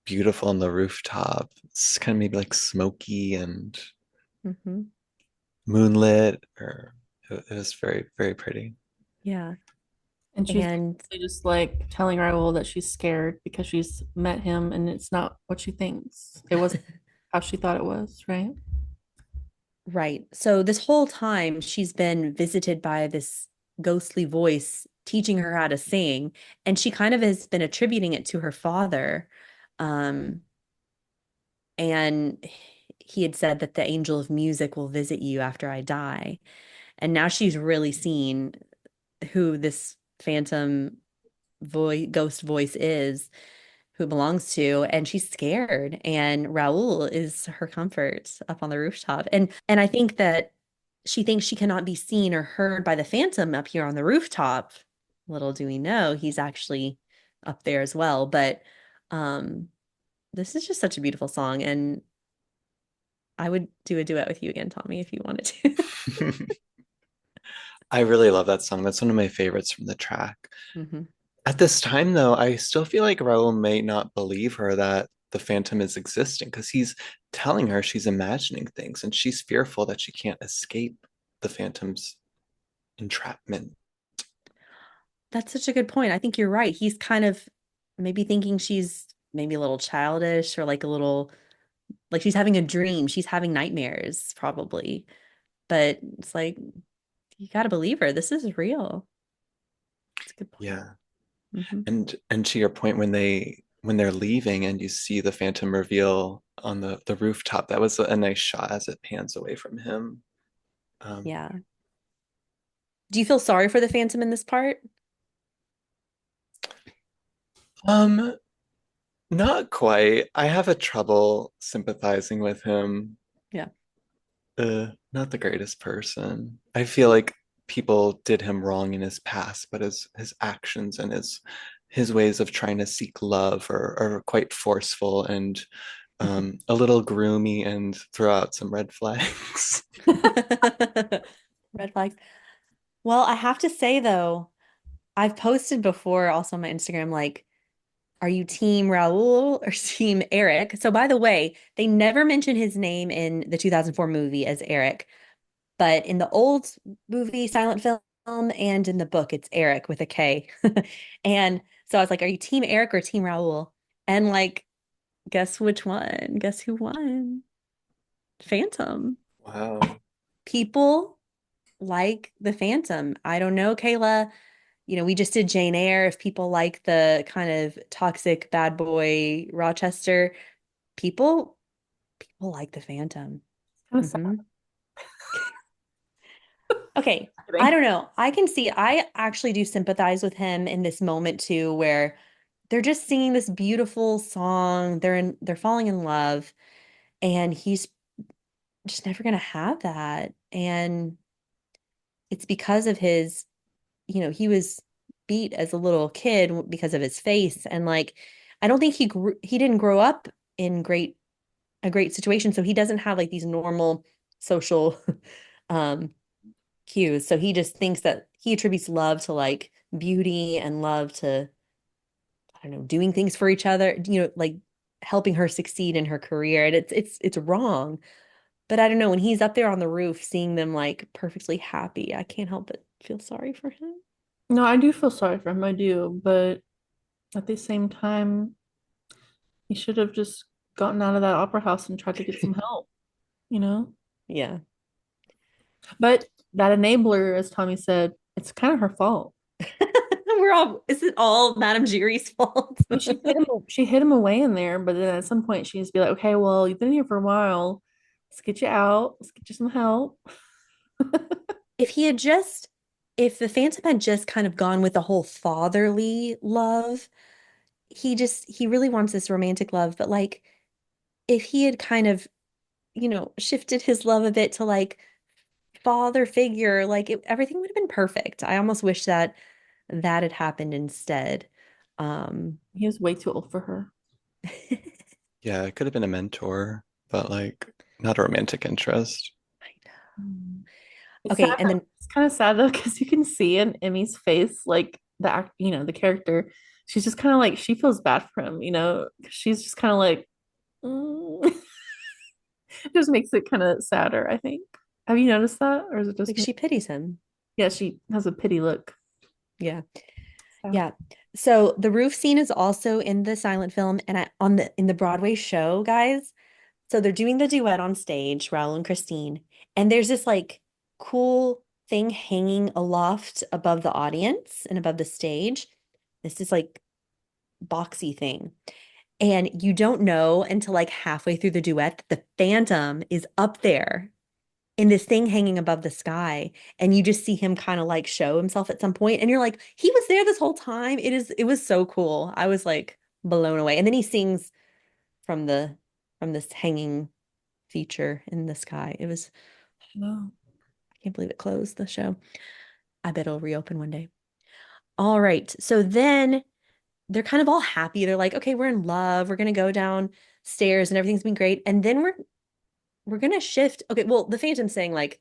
beautiful on the rooftop. It's kind of maybe like smoky and Hmm. moonlit, or it was very, very pretty. Yeah. And she's And basically just like telling Raoul that she's scared because she's met him and it's not what she thinks. It wasn't how she thought it was, right? right. So this whole time she's been visited by this ghostly voice teaching her how to sing, and she kind of has been attributing it to her father. Um, and he had said that the angel of music will visit you after I die. And now she's really seen who this phantom voice, ghost voice is, who it belongs to, and she's scared. And Raoul is her comfort up on the rooftop. And I think that she thinks she cannot be seen or heard by the phantom up here on the rooftop. Little do we know, he's actually up there as well. But um, this is just such a beautiful song, and I would do a duet with you again, Tommy, if you wanted to. I really love that song. That's one of my favorites from the track. Hmm. At this time, though, I still feel like Raoul may not believe her that the Phantom is existing because he's telling her she's imagining things and she's fearful that she can't escape the Phantom's entrapment. That's such a good point. I think you're right. He's kind of maybe thinking she's maybe a little childish or like a little like she's having a dream. She's having nightmares, probably. But it's like, you got to believe her. This is real. It's a good point. Yeah. Hmm. And to your point, when they're leaving and you see the Phantom reveal on the rooftop, that was a nice shot as it pans away from him. Um, Yeah. Do you feel sorry for the Phantom in this part? um, Not quite. I have a trouble sympathizing with him. Yeah. Not the greatest person. I feel like people did him wrong in his past, but his actions and his ways of trying to seek love are quite forceful and a little groomy and throw out some red flags. Red flags. Well, I have to say though, I've posted before also on my Instagram, like, are you team Raul or team Eric? So by the way, they never mention his name in the 2004 movie as Eric, but in the old movie, silent film, and in the book, it's Eric with a K. And so I was like, are you team Eric or team Raul? And like, guess which one? Guess who won? Phantom. Wow. People like the Phantom. I don't know, Kayla. We just did Jane Eyre. If people like the kind of toxic bad boy Rochester, people people like the Phantom. Kind of sad. Hmm. Okay, I I think. don't know. I actually do sympathize with him in this moment too, where they're just singing this beautiful song. They're falling in love, and he's just never gonna have that. And it's because of he was beat as a little kid because of his face. And like, I don't think he didn't grow up in a great situation. So he doesn't have like these normal social um cues. So he just thinks that he attributes love to like beauty and love to, I don't know, doing things for each other, like helping her succeed in her career. And it's wrong. But I don't know, when he's up there on the roof seeing them like perfectly happy, I can't help but feel sorry for him. No, I do feel sorry for him, I do, but at the same time, he should have just gotten out of that opera house and tried to get some help, you know? Yeah. But that enabler, as Tommy said, it's kind of her fault. Is it all Madame Giry's fault? I mean, she hid him away in there, but then at some point she needs to be like, okay, well, you've been here for a while. Let's get you out. Let's get you some help. If he had just, if the Phantom had just kind of gone with the whole fatherly love, he really wants this romantic love, but like, if he had kind of, shifted his love a bit to like father figure, like everything would have been perfect. I almost wish that had happened instead. Um, He was way too old for her. Yeah, it could have been a mentor, but like not a romantic interest. I know. Mm. It's sad. Okay, and then It's kind of sad though, because you can see in Emmy's face, like the act, the character, she's just kind of like she feels bad for him, 'cause she's just kind of like, mm. It just makes it kind of sadder, I think. Have you noticed that, or is it just like me? she pities him. Yeah, she has a pity look. Yeah. Sad. Yeah. So the roof scene is also in the silent film and on the in the Broadway show, guys. So they're doing the duet on stage, Raoul and Christine, and there's this like cool thing hanging aloft above the audience and above the stage. This is like boxy thing. And you don't know until like halfway through the duet that the Phantom is up there in this thing hanging above the sky. And you just see him kind of like show himself at some point, and you're like, he was there this whole time. It was so cool. I was like blown away. And then he sings from the from this hanging feature in the sky. It was, No. I can't believe it closed the show. I bet it'll reopen one day. All right. So then they're kind of all happy. They're like, okay, we're in love. We're gonna go downstairs and everything's been great. And then we're gonna shift. Okay, well, the Phantom's saying like,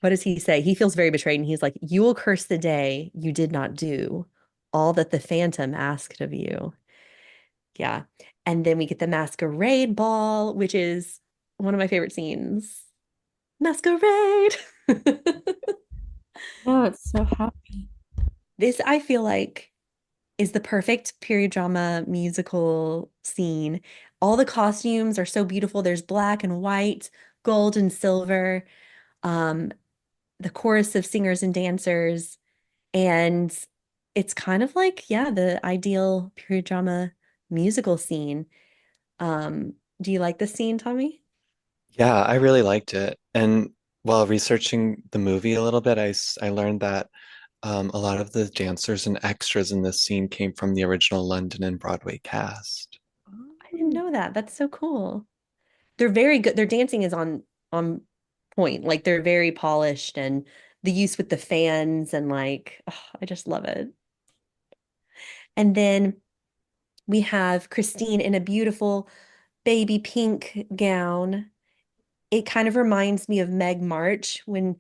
what does he say? He feels very betrayed and he's like, you will curse the day you did not do all that the Phantom asked of you. Yeah. And then we get the masquerade ball, which is one of my favorite scenes. Masquerade. No, it's so happy. This, I feel like, is the perfect period drama musical scene. All the costumes are so beautiful. There's black and white, gold and silver, um, the chorus of singers and dancers. And it's kind of like, yeah, the ideal period drama musical scene. Do you like this scene, Tommy? Yeah, I really liked it. And while researching the movie a little bit, I learned that a lot of the dancers and extras in this scene came from the original London and Broadway cast. I didn't know that. That's so cool. They're very good. Their dancing is on point. Like they're very polished and the use with the fans and like, oh, I just love it. And then we have Christine in a beautiful baby pink gown. It kind of reminds me of Meg March when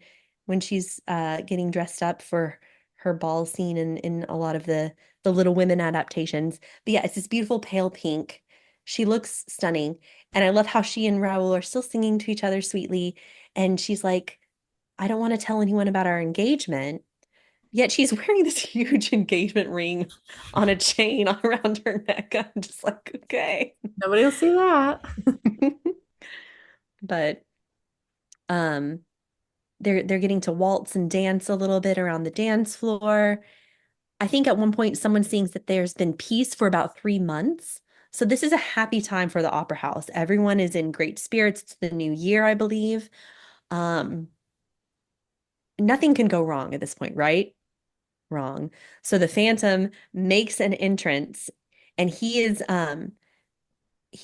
she's getting dressed up for her ball scene in a lot of the Little Women adaptations. But yeah, it's this beautiful pale pink. She looks stunning. And I love how she and Raoul are still singing to each other sweetly. And she's like, I don't want to tell anyone about our engagement. Yet she's wearing this huge engagement ring on a chain around her neck. I'm just like, okay. Nobody will see that. But um they're getting to waltz and dance a little bit around the dance floor. I think at one point someone sings that there's been peace for about 3 months. So this is a happy time for the opera house. Everyone is in great spirits. It's the new year, I believe. Um, Nothing can go wrong at this point, right? Wrong. So the Phantom makes an entrance and he's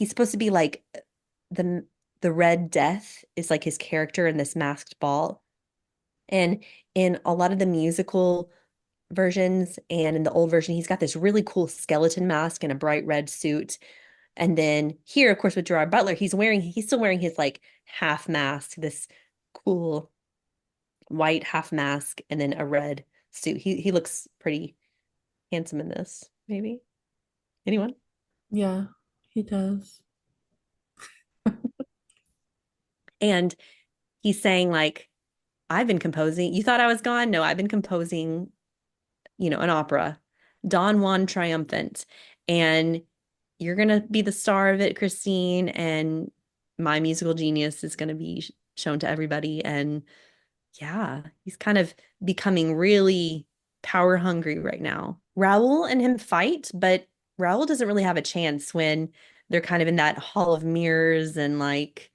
supposed to be like the the Red Death is like his character in this masked ball. And in a lot of the musical versions and in the old version, he's got this really cool skeleton mask and a bright red suit. And then here, of course, with Gerard Butler, he's still wearing his like half mask, this cool white half mask, and then a red suit. He looks pretty handsome in this, maybe. Anyone? Yeah, he does. And he's saying like, I've been composing. You thought I was gone? No, I've been composing, an opera, Don Juan Triumphant. And you're gonna be the star of it, Christine, and my musical genius is gonna be shown to everybody. And yeah, he's kind of becoming really power hungry right now. Raoul and him fight, but Raoul doesn't really have a chance when they're kind of in that hall of mirrors and like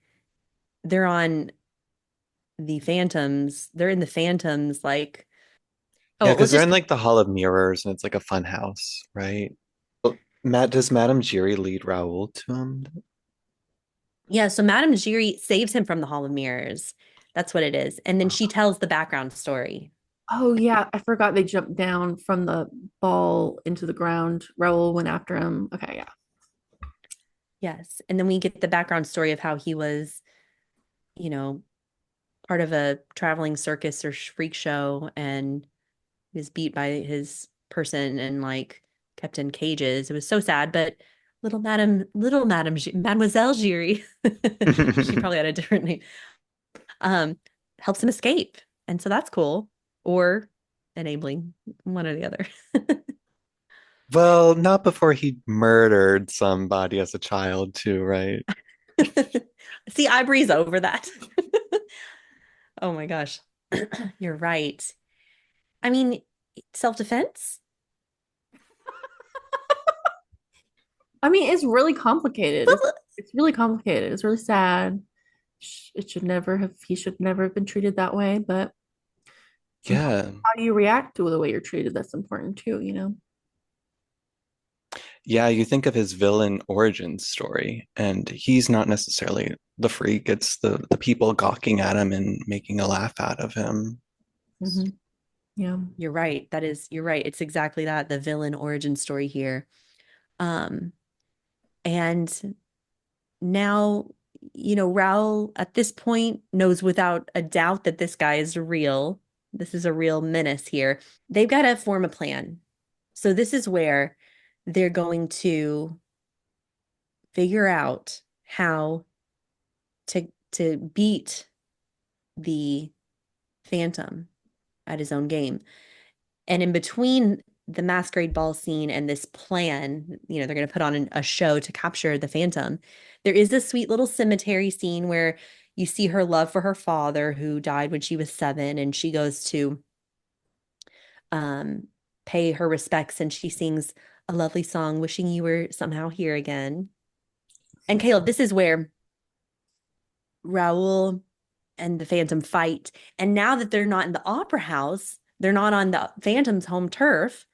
they're on the Phantoms. They're in the Phantoms, like, Yeah, oh, because let's they're just in like the Hall of Mirrors and it's like a fun house, right? Well, does Madame Giry lead Raoul to him? yeah, so Madame Giry saves him from the Hall of Mirrors. That's what it is. And then she tells the background story. Oh yeah, I forgot they jumped down from the ball into the ground. Raoul went after him. Okay, yeah. Yes. And then we get the background story of how he was, you know, part of a traveling circus or freak show and he was beat by his person and like kept in cages. It was so sad, but Mademoiselle Giry, she probably had a different name, um, helps him escape. And so that's cool. Or enabling, one or the other. Well, not before he murdered somebody as a child, too, right? See, I breeze over that. Oh my gosh. You're right. I mean, self-defense? I mean, it's really complicated. Well, It's really complicated. It's really sad. It should never have, he should never have been treated that way, but sometimes Yeah. how you react to the way you're treated, that's important too, you know? Yeah, you think of his villain origin story, and he's not necessarily the freak. It's the people gawking at him and making a laugh out of him. Hmm. Yeah. you're right. You're right. It's exactly that, the villain origin story here. Um, and now, Raul at this point knows without a doubt that this guy is real. This is a real menace here. They've got to form a plan. So this is where they're going to figure out how to beat the Phantom at his own game. And in between the masquerade ball scene and this plan, they're going to put on a show to capture the Phantom. There is a sweet little cemetery scene where you see her love for her father who died when she was 7, and she goes to um, pay her respects and she sings a lovely song, wishing you were somehow here again. And Caleb, this is where Raoul and the Phantom fight. And now that they're not in the opera house, they're not on the Phantom's home turf.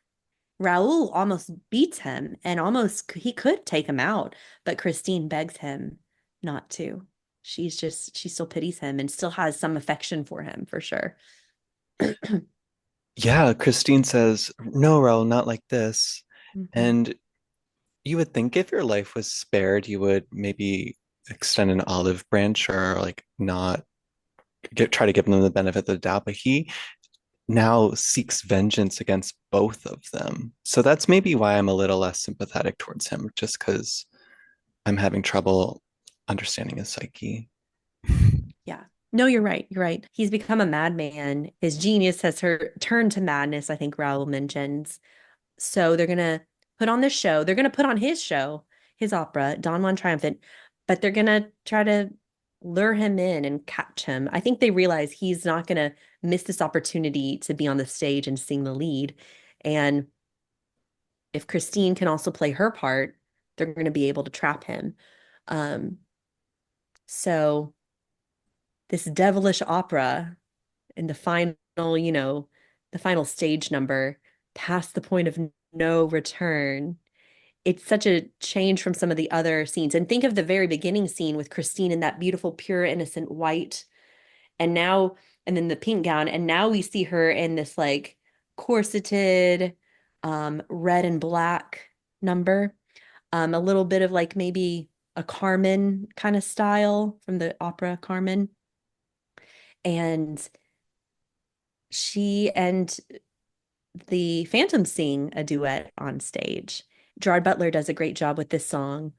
Raoul almost beats him and almost he could take him out, but Christine begs him not to. She still pities him and still has some affection for him for sure. Yeah, Christine says, "No, Raoul, not like this." Mhm. And you would think if your life was spared, you would maybe extend an olive branch or like not try to give them the benefit of the doubt. But he now seeks vengeance against both of them. So that's maybe why I'm a little less sympathetic towards him, just because I'm having trouble understanding his psyche. Yeah. No, you're right. You're right. He's become a madman. His genius has turned to madness, I think Raoul mentions. So they're gonna put on this show. They're gonna put on his show, his opera, Don Juan Triumphant, but they're gonna try to lure him in and catch him. I think they realize he's not gonna miss this opportunity to be on the stage and sing the lead. And if Christine can also play her part, they're gonna be able to trap him. Um, so this devilish opera in the final stage number, past the point of no return. It's such a change from some of the other scenes. And think of the very beginning scene with Christine in that beautiful, pure, innocent white. And now, and then the pink gown. And now we see her in this like corseted, red and black number. A little bit of like maybe a Carmen kind of style from the opera Carmen. And she and the Phantom sing a duet on stage. Gerard Butler does a great job with this song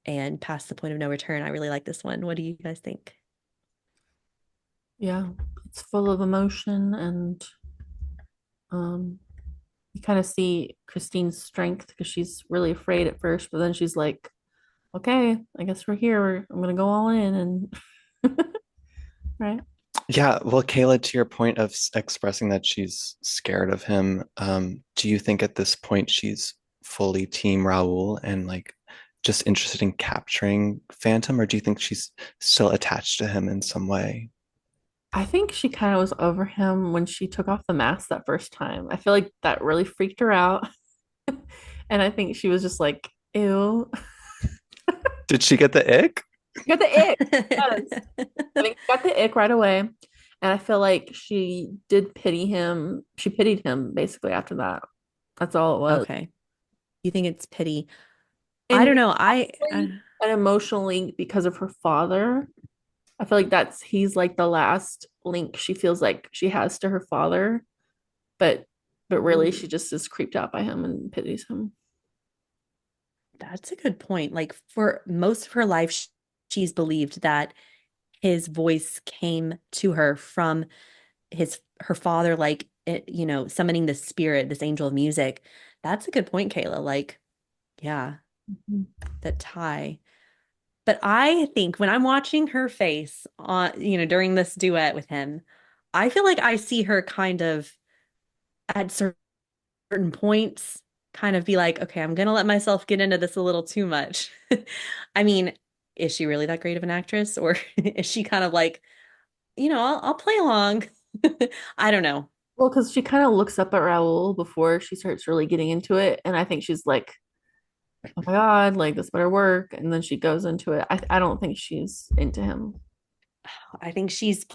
and Past the Point of No Return. I really like this one. What do you guys think? Yeah. It's full of emotion and um you kind of see Christine's strength because she's really afraid at first, but then she's like, okay, I guess we're here. I'm gonna go all in and right. Yeah, well, Kayla, to your point of expressing that she's scared of him, do you think at this point she's fully Team Raoul and like just interested in capturing Phantom, or do you think she's still attached to him in some way? I think she kind of was over him when she took off the mask that first time. I feel like that really freaked her out. And I think she was just like, ew. Did she get the ick? Got the ick. Yes. I think she got the ick right away. And I feel like she did pity him. She pitied him basically after that. That's all it was. Okay. You think it's pity? I And don't know. probably an emotional link because of her father. I feel like he's like the last link she feels like she has to her father, but really she just is creeped out by him and pities him. that's a good point. Like for most of her life, she's believed that his voice came to her from her father, like summoning this spirit, this angel of music. That's a good point, Kayla. Like, yeah, Mhm. that tie. But I think when I'm watching her face on, during this duet with him, I feel like I see her kind of at certain points kind of be like, okay, I'm gonna let myself get into this a little too much. I mean, is she really that great of an actress, or is she kind of like, I'll play along. I don't know. Well, because she kind of looks up at Raoul before she starts really getting into it, and I think she's like, "Oh my God, like this better work." And then she goes into it. I don't think she's into him. I think she's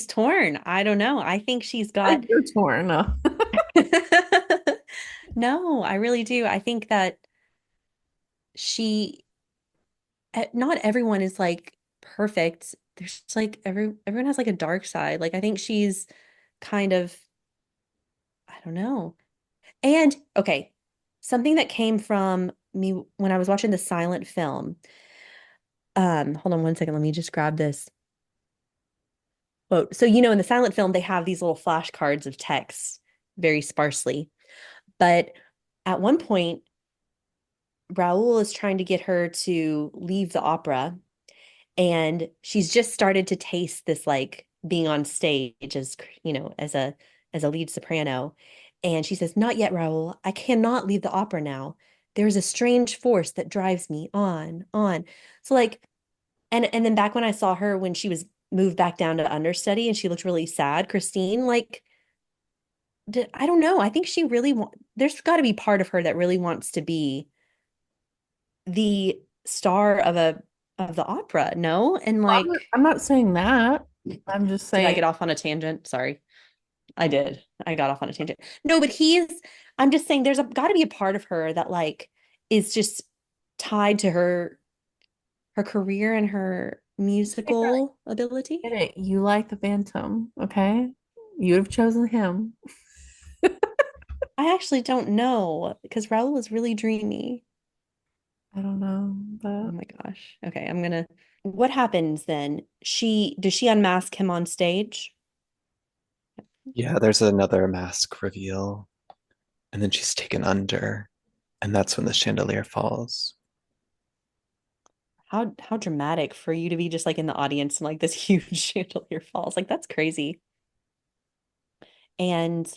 torn. I don't know. I think she's I got think you're torn. No. No, I really do. I think that she not everyone is like perfect. There's just like everyone has like a dark side. Like I think she's kind of I don't know. And okay, something that came from me when I was watching the silent film. Hold on one second. Let me just grab this quote. So, in the silent film, they have these little flashcards of text very sparsely. But at one point, Raoul is trying to get her to leave the opera, and she's just started to taste this like being on stage as, as a lead soprano. And she says, "Not yet, Raoul. I cannot leave the opera now. There is a strange force that drives me on, on." So like, and then back when I saw her when she was moved back down to understudy and she looked really sad, Christine, like I don't know. I think she really there's got to be part of her that really wants to be the star of the opera, no? And Well, like, I'm not saying that. I'm just did I saying get off on a tangent? Sorry. I did. I got off on a tangent. No, but I'm just saying there's got to be a part of her that like is just tied to her career and her musical ability. get it. You like the Phantom, okay? You would have chosen him. I actually don't know because Raoul is really dreamy. I don't know, Oh but my gosh. Okay, what happens then? Does she unmask him on stage? Yeah, there's another mask reveal, and then she's taken under, and that's when the chandelier falls. How dramatic for you to be just like in the audience and like this huge chandelier falls. Like that's crazy. And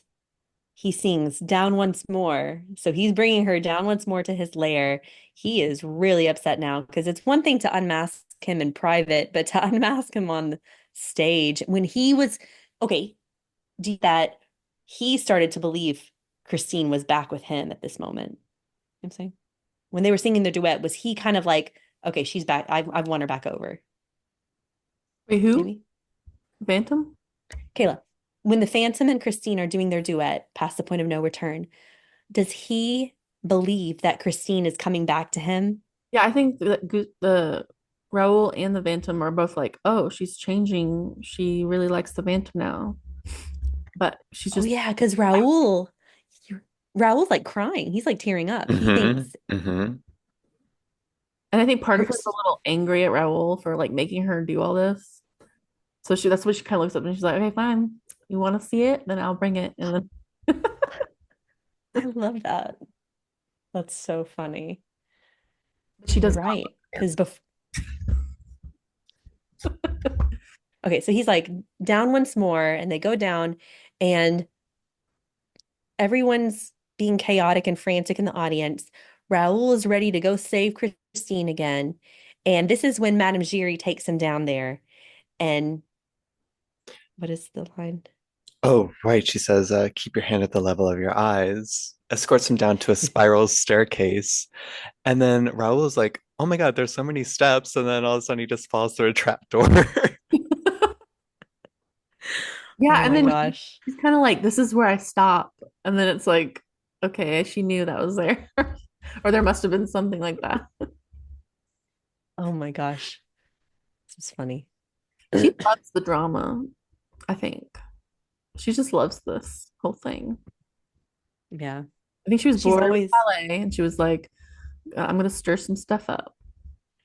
he sings down once more. So he's bringing her down once more to his lair. He is really upset now because it's one thing to unmask him in private, but to unmask him on the stage when he was okay, that he started to believe Christine was back with him at this moment. You know what I'm saying? When they were singing the duet, was he kind of like, okay, she's back. I've won her back over. wait, who? Maybe. Phantom? Kayla, when the Phantom and Christine are doing their duet past the point of no return, does he believe that Christine is coming back to him? Yeah, I think the Raoul and the Phantom are both like, oh, she's changing. She really likes the Phantom now, but she's Oh just, yeah, because Raoul's like crying. He's like tearing up. He Mm-hmm. thinks Mm-hmm. and I think part of her is a Chris. little angry at Raoul for like making her do all this. So that's what she kind of looks up and she's like, okay, fine. You want to see it? Then I'll bring it. And then I love that. That's so funny. she You're does not right. Because before, okay, so he's like down once more, and they go down, and everyone's being chaotic and frantic in the audience. Raoul is ready to go save Christine again. And this is when Madame Giry takes him down there. And what is the line? Oh, right. She says, keep your hand at the level of your eyes, escorts him down to a spiral staircase. And then Raoul is like, oh my God, there's so many steps. And then all of a sudden he just falls through a trap door. Yeah, Oh and my then gosh. he's kind of like, this is where I stop. And then it's like, okay, she knew that was there. Or there must have been something like that. Oh my gosh. This is funny. She loves the drama, I think. She just loves this whole thing. Yeah. I think she was She's bored of always, ballet and she was like, I'm gonna stir some stuff up.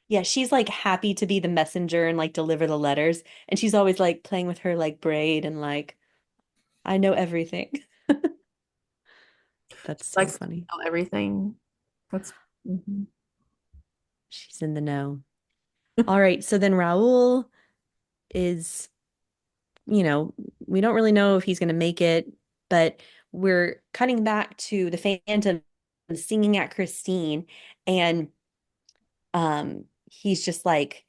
yeah, she's like happy to be the messenger and like deliver the letters. And she's always like playing with her like braid and like, I know everything. That's She so likes to funny. know everything. That's mhm. She's in the know. All right. So then Raoul is, you know, we don't really know if he's going to make it, but we're cutting back to the Phantom singing at Christine, and he's just like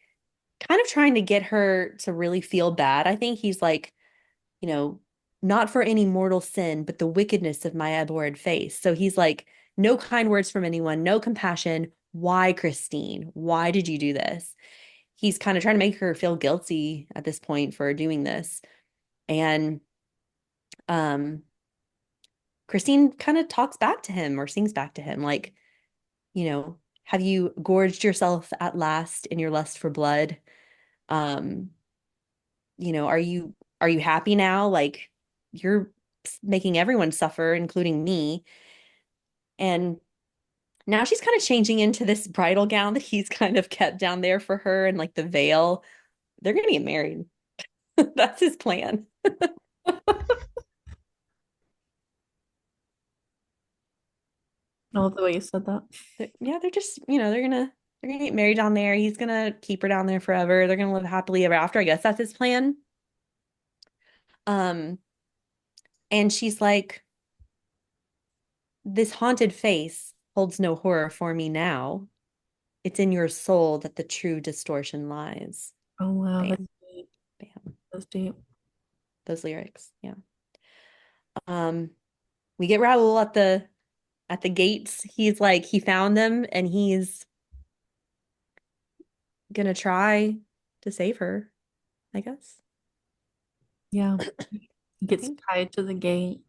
kind of trying to get her to really feel bad. I think he's like, you know, not for any mortal sin, but the wickedness of my abhorred face. So he's like, no kind words from anyone, no compassion. Why, Christine? Why did you do this? He's kind of trying to make her feel guilty at this point for doing this. And um Christine kind of talks back to him or sings back to him like, have you gorged yourself at last in your lust for blood? Um, are you happy now? Like you're making everyone suffer, including me. And now she's kind of changing into this bridal gown that he's kind of kept down there for her and like the veil. They're gonna get married. That's his plan. I love the way you said that. Yeah, they're just, they're gonna get married down there. He's gonna keep her down there forever. They're gonna live happily ever after. I guess that's his plan. Um, and she's like, this haunted face holds no horror for me now. It's in your soul that the true distortion lies. Oh wow, that's Bam, deep. bam. That's deep. Those lyrics. Yeah. Um, we get Raoul at the gates. He's like, he found them and he's gonna try to save her, I guess. Yeah. He I gets think. tied to the gate.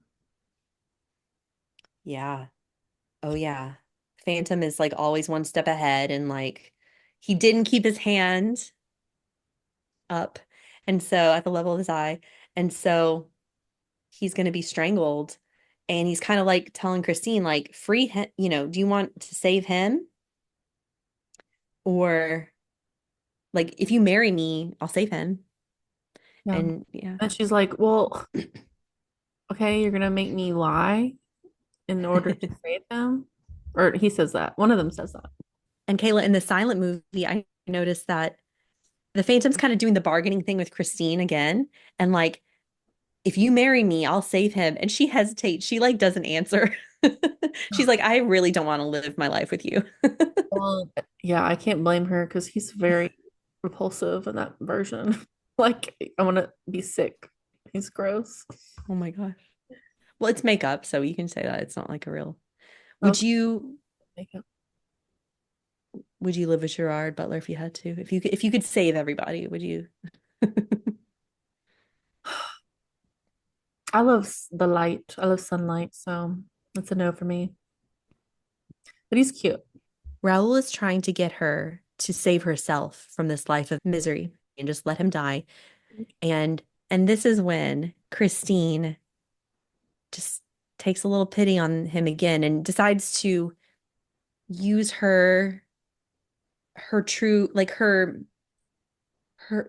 Yeah. Oh yeah. Phantom is like always one step ahead and like he didn't keep his hand up and so at the level of his eye. And so he's going to be strangled. And he's kind of like telling Christine like free him, do you want to save him or like if you marry me, I'll save him. Yeah. And yeah. And she's like, well, okay, you're gonna make me lie in order to save him? Or he says that. One of them says that. And Kayla, in the silent movie, I noticed that the Phantom's kind of doing the bargaining thing with Christine again. And like if you marry me, I'll save him. And she hesitates. She like doesn't answer. She's like, I really don't want to live my life with you. Well, yeah, I can't blame her because he's very repulsive in that version. Like, I want to be sick. He's gross. Oh my gosh. Well, it's makeup, so you can say that it's not like a real. Would Okay. you would you live with Gerard Butler if you had to? If you could save everybody, would you? I love the light. I love sunlight, so that's a no for me. But he's cute. Raoul is trying to get her to save herself from this life of misery and just let him die. And and this is when Christine just takes a little pity on him again and decides to use her true like her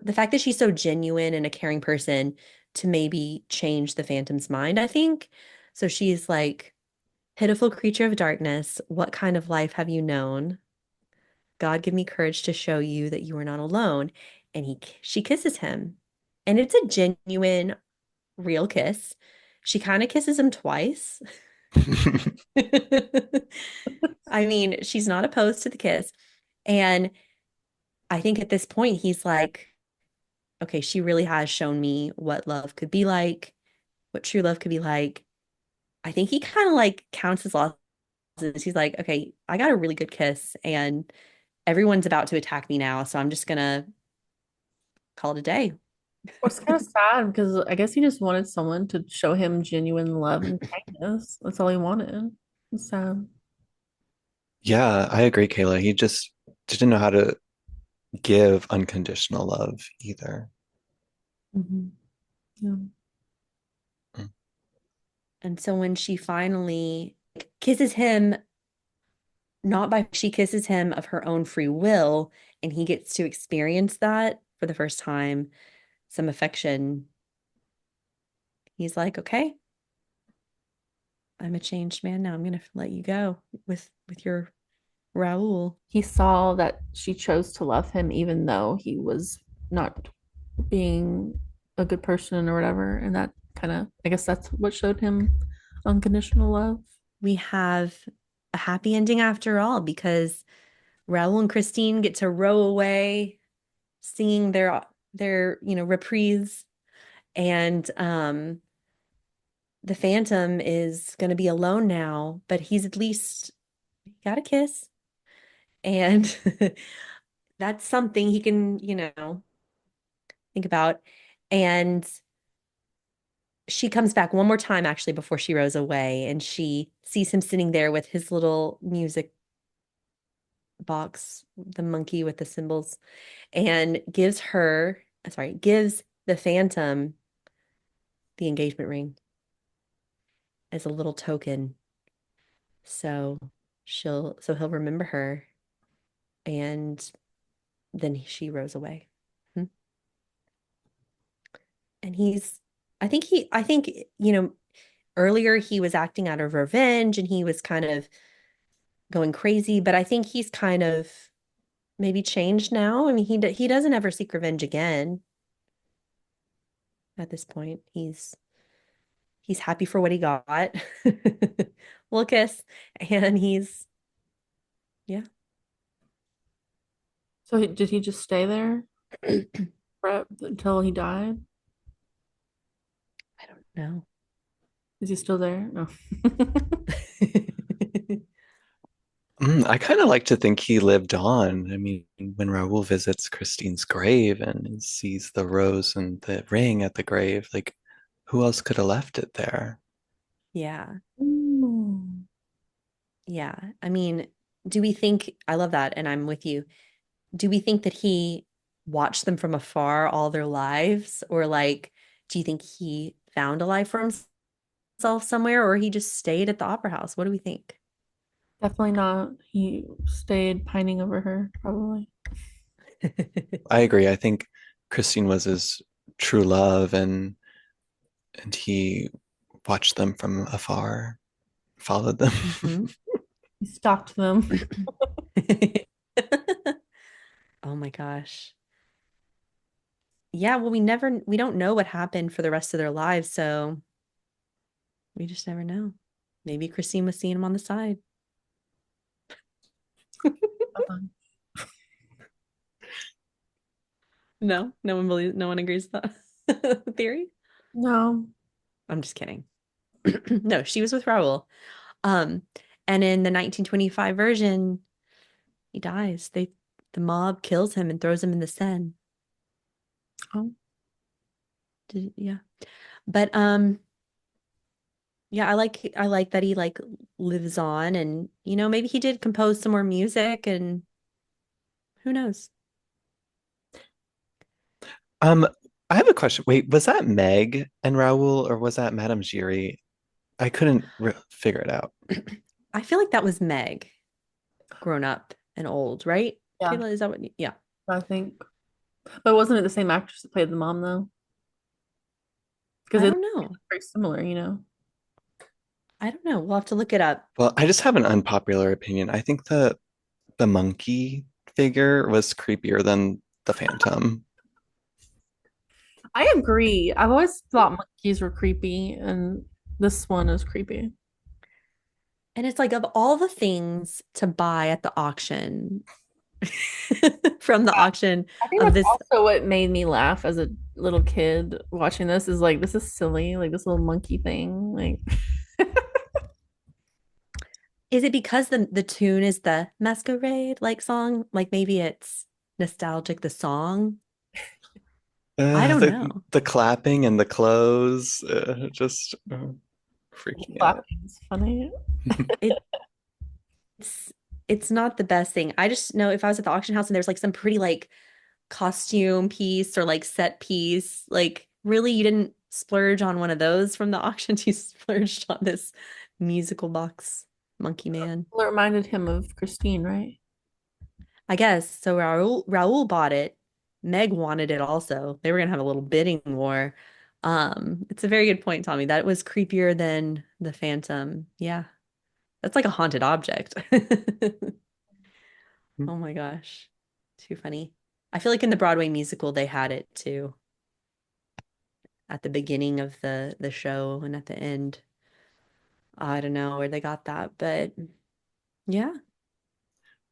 the fact that she's so genuine and a caring person to maybe change the Phantom's mind, I think. So she's like, pitiful creature of darkness, what kind of life have you known? God, give me courage to show you that you are not alone. And she kisses him. And it's a genuine, real kiss. She kind of kisses him twice. I mean, she's not opposed to the kiss. And I think at this point, he's like, okay, she really has shown me what love could be like, what true love could be like. I think he kind of like counts his losses. He's like, okay, I got a really good kiss and everyone's about to attack me now. So I'm just gonna call it a day. Well, it's kind of sad because I guess he just wanted someone to show him genuine love and kindness. That's all he wanted. It's sad. Yeah, I agree, Kayla. He just didn't know how to give unconditional love either. Mhm. Yeah. Mm. And so when she finally kisses him, not by she kisses him of her own free will, and he gets to experience that for the first time, some affection. He's like, okay, I'm a changed man now. I'm gonna let you go with your Raoul. He saw that she chose to love him even though he was not being a good person or whatever. And that kind of, I guess that's what showed him unconditional love. We have a happy ending after all because Raoul and Christine get to row away singing their reprise, and the Phantom is going to be alone now, but he's at least got a kiss, and that's something he can think about. And she comes back one more time actually before she rows away, and she sees him sitting there with his little music box, the monkey with the cymbals, and gives the Phantom the engagement ring as a little token. So he'll remember her, and then she rows away. Hmm. And I think, earlier he was acting out of revenge and he was kind of going crazy, but I think he's kind of maybe changed now. I mean, he doesn't ever seek revenge again at this point. He's happy for what he got. Little kiss, and he's yeah. So did he just stay there until he died? I don't know. Is he still there? No. I kind of like to think he lived on. I mean, when Raoul visits Christine's grave and he sees the rose and the ring at the grave, like, who else could have left it there? Yeah. Mm. Yeah. I mean, do we think, I love that, and I'm with you. Do we think that he watched them from afar all their lives? Or like, do you think he found a life for himself somewhere, or he just stayed at the opera house? What do we think? Definitely not. He stayed pining over her, probably. I agree. I think Christine was his true love, and he watched them from afar, followed them. Hmm. He stalked them. Oh my gosh. Yeah, well, we don't know what happened for the rest of their lives, so we just never know. Maybe Christine was seeing him on the side. No, no one agrees with that theory. No. I'm just kidding. No, she was with Raoul. Um, and in the 1925 version, he dies. The mob kills him and throws him in the Seine. Oh. Yeah. But yeah, I like that he like lives on, and maybe he did compose some more music, and who knows? Um, I have a question. Wait, was that Meg and Raoul, or was that Madame Giry? I couldn't figure it out. I feel like that was Meg, grown up and old, right? Yeah, Kayla, is that what yeah. I think. But wasn't it the same actress that played the mom though? Because I they don't look know. very similar, you know. I don't know. We'll have to look it up. Well, I just have an unpopular opinion. I think the monkey figure was creepier than the Phantom. I agree. I've always thought monkeys were creepy, and this one is creepy. And it's like of all the things to buy at the auction, from the auction I think of that's this, also what made me laugh as a little kid watching this is like this is silly, like this little monkey thing. Like is it because the tune is the masquerade like song? Like maybe it's nostalgic, the song. I don't The know. the clapping and the clothes just freak me out. Clapping is funny. It's it's not the best thing. I just know if I was at the auction house and there's like some pretty like costume piece or like set piece, like really you didn't splurge on one of those from the auctions. You splurged on this musical box monkey man. Well, it reminded him of Christine, right? I guess. So Raoul bought it. Meg wanted it also. They were gonna have a little bidding war. It's a very good point, Tommy. That was creepier than the Phantom. Yeah. That's like a haunted object. Oh my gosh. Too funny. I feel like in the Broadway musical they had it too at the beginning of the show and at the end. I don't know where they got that, but yeah.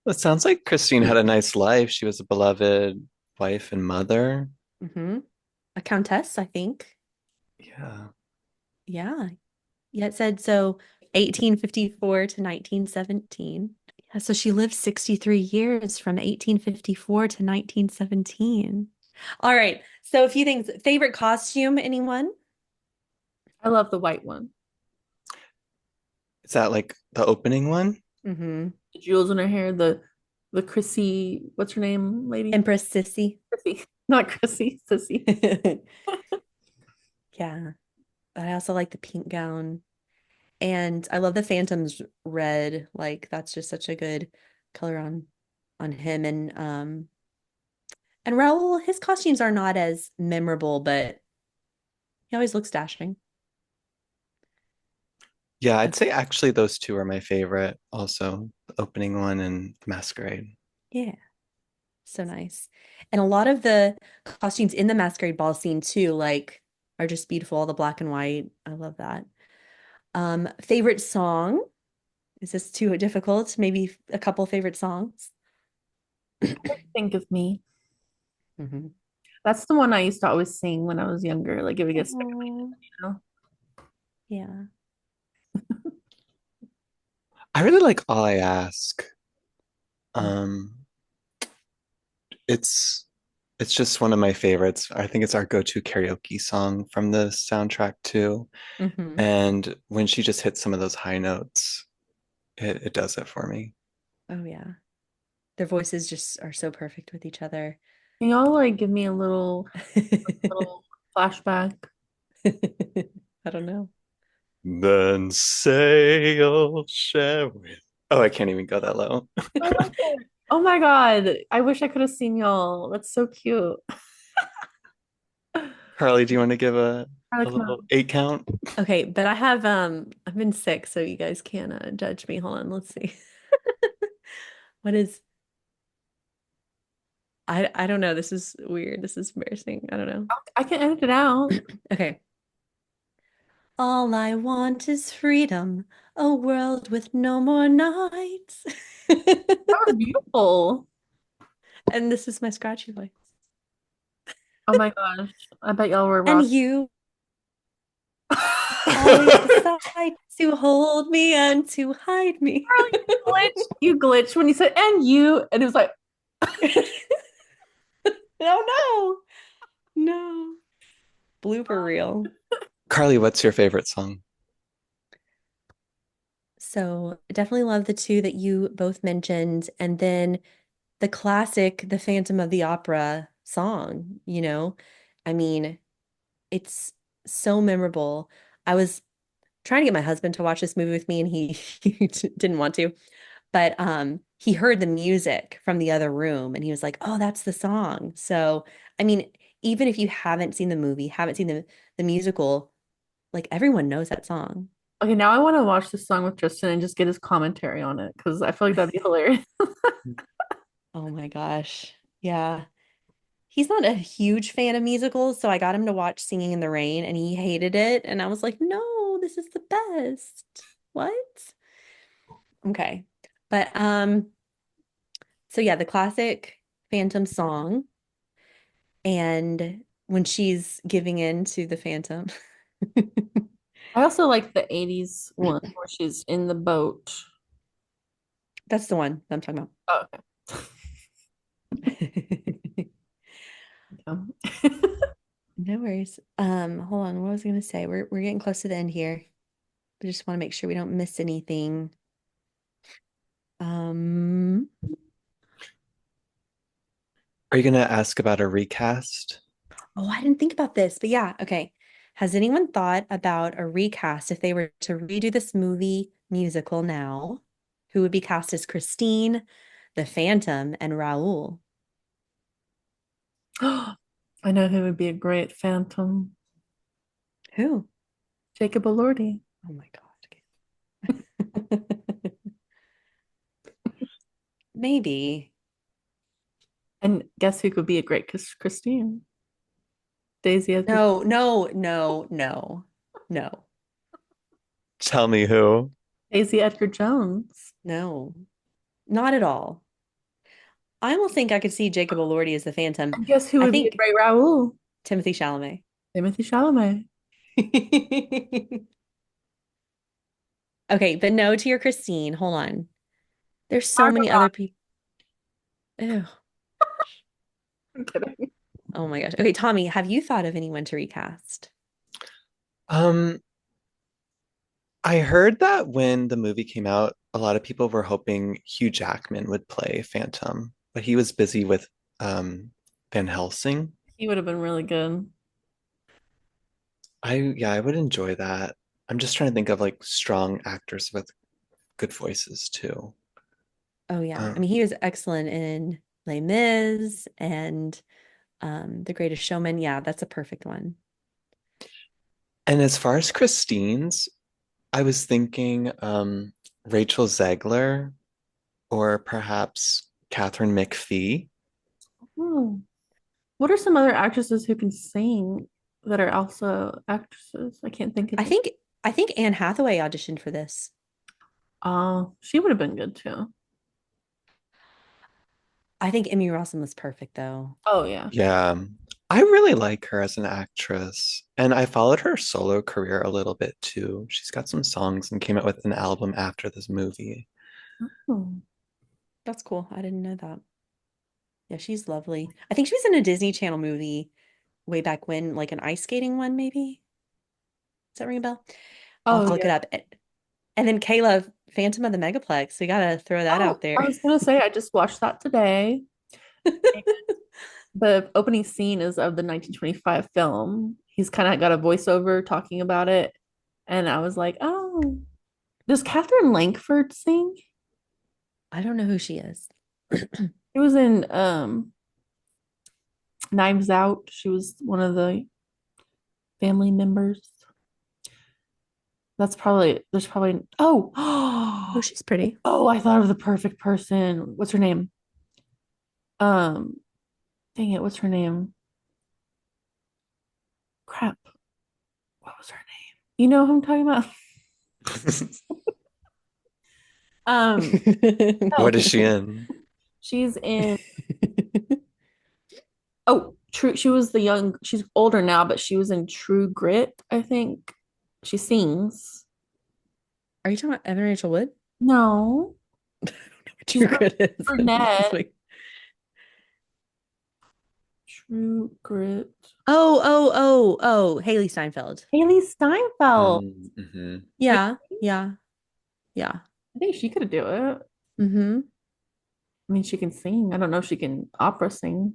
It sounds like Christine had a nice life. She was a beloved wife and mother. A countess, I think. Yeah. Yeah. Yeah, it said so 1854 to 1917. Yeah, so she lived 63 years from 1854 to 1917. All right. So a few things. Favorite costume, anyone? I love the white one. Is that like the opening one? Mm-hmm. The jewels in her hair, the Chrissy, what's her name, lady? Empress Sissy. Chrissy, not Chrissy, Sissy. Yeah. I also like the pink gown. And I love the Phantom's red. Like that's just such a good color on him. And Raoul, his costumes are not as memorable, but he always looks dashing. Yeah, I'd say actually those two are my favorite also, the opening one and Masquerade. Yeah, so nice. And a lot of the costumes in the masquerade ball scene too, like are just beautiful, all the black and white. I love that. Favorite song? Is this too difficult? Maybe a couple favorite songs? Think of me. Hmm. That's the one I used to always sing when I was younger. Like if it gets stuck in Oh, my head, yeah. I really like All I Ask. Mm-hmm. Um, it's it's just one of my favorites. I think it's our go-to karaoke song from the soundtrack too. Mm-hmm. And when she just hits some of those high notes, it does it for me. Oh yeah. Their voices just are so perfect with each other. Can y'all like give me a little flashback? I don't know. Then sail shall we? Oh, I can't even go that low. I like it. Oh my God. I wish I could have seen y'all. That's so cute. Carly, do you want to give Carly, a come little on. 8 count? Okay, but I've been sick, so you guys can't judge me. Hold on, let's see. What is I don't know. This is weird. This is embarrassing. I don't know. I can edit it out. Okay. All I want is freedom, a world with no more nights. That was beautiful. And this is my scratchy voice. Oh my gosh. I bet y'all were And rock. you always beside to hold me and to hide me. Carly, you glitched when you said and you, and it was like, Oh no. No. Blooper reel. Carly, what's your favorite song? So definitely love the two that you both mentioned. And then the classic, the Phantom of the Opera song, you know? I mean, it's so memorable. I was trying to get my husband to watch this movie with me and he didn't want to, but he heard the music from the other room and he was like, "Oh, that's the song." So, I mean, even if you haven't seen the movie, haven't seen the musical, like everyone knows that song. okay, now I want to watch this song with Tristan and just get his commentary on it because I feel like that'd be hilarious. Oh my gosh. Yeah. He's not a huge fan of musicals, so I got him to watch Singing in the Rain and he hated it. And I was like, no, this is the best. What? Okay. But so yeah, the classic Phantom song and when she's giving in to the Phantom. I also like the 80s one where she's in the boat. That's the one that I'm talking Oh, okay. about. Yeah. No worries. Hold on. What was I gonna say? We're getting close to the end here. We just want to make sure we don't miss anything. Um, Are you going to ask about a recast? oh, I didn't think about this, but yeah, okay. Has anyone thought about a recast if they were to redo this movie musical now? Who would be cast as Christine, the Phantom, and Raoul? I know who would be a great Phantom. Who? Jacob Elordi. Oh my God. Maybe. And guess who could be a great Christine? Daisy Edgar. No, no, no, no, no, Tell me who. Daisy Edgar Jones. no, not at all. I almost think I could see Jacob Elordi as the Phantom. And guess who I would be a think great Raoul? Timothy Chalamet. Timothy Chalamet. Okay, but no to your Christine. Hold on. There's so Margot many other Robbie. people. Ew. I'm kidding. Oh my gosh. Okay, Tommy, have you thought of anyone to recast? Um, I heard that when the movie came out, a lot of people were hoping Hugh Jackman would play Phantom, but he was busy with um, Van Helsing. He would have been really good. Yeah, I would enjoy that. I'm just trying to think of like strong actors with good voices too. Oh yeah. I Um, mean, he was excellent in Les Mis and The Greatest Showman. Yeah, that's a perfect one. and as far as Christine's, I was thinking Rachel Zegler or perhaps Catherine McPhee. Hmm. What are some other actresses who can sing that are also actresses? I can't think of I it. think I think Anne Hathaway auditioned for this. She would have been good too. I think Emmy Rossum was perfect though. Oh yeah. Yeah, I really like her as an actress, and I followed her solo career a little bit too. She's got some songs and came out with an album after this movie. Hmm. That's cool. I didn't know that. Yeah, she's lovely. I think she was in a Disney Channel movie way back when, like an ice skating one, maybe. Does that ring a bell? I'll have Oh to look yeah. it up. And then Kayla, Phantom of the Megaplex. We gotta throw that out Oh, I there. was gonna say I just watched that today. The opening scene is of the 1925 film. He's kind of got a voiceover talking about it. And I was like, oh, does Catherine Langford sing? I don't know who she is. She was in Knives Out. She was one of the family members. There's probably oh Oh, she's pretty. oh, I thought of the perfect person. What's her name? Um, dang it, what's her name? Crap. What was her name? You know who I'm talking about? What No. is she in? She's in oh, True. She was the young, she's older now, but she was in True Grit, I think. She sings. Are you talking about Evan Rachel Wood? No, I don't know what she's True a Grit is. Just brunette. like, True Grit. oh, Haley Steinfeld. Haley Steinfeld. Mhm. Yeah, yeah, yeah. I think she could do it. Mm-hmm. I mean, she can sing. I don't know if she can opera sing.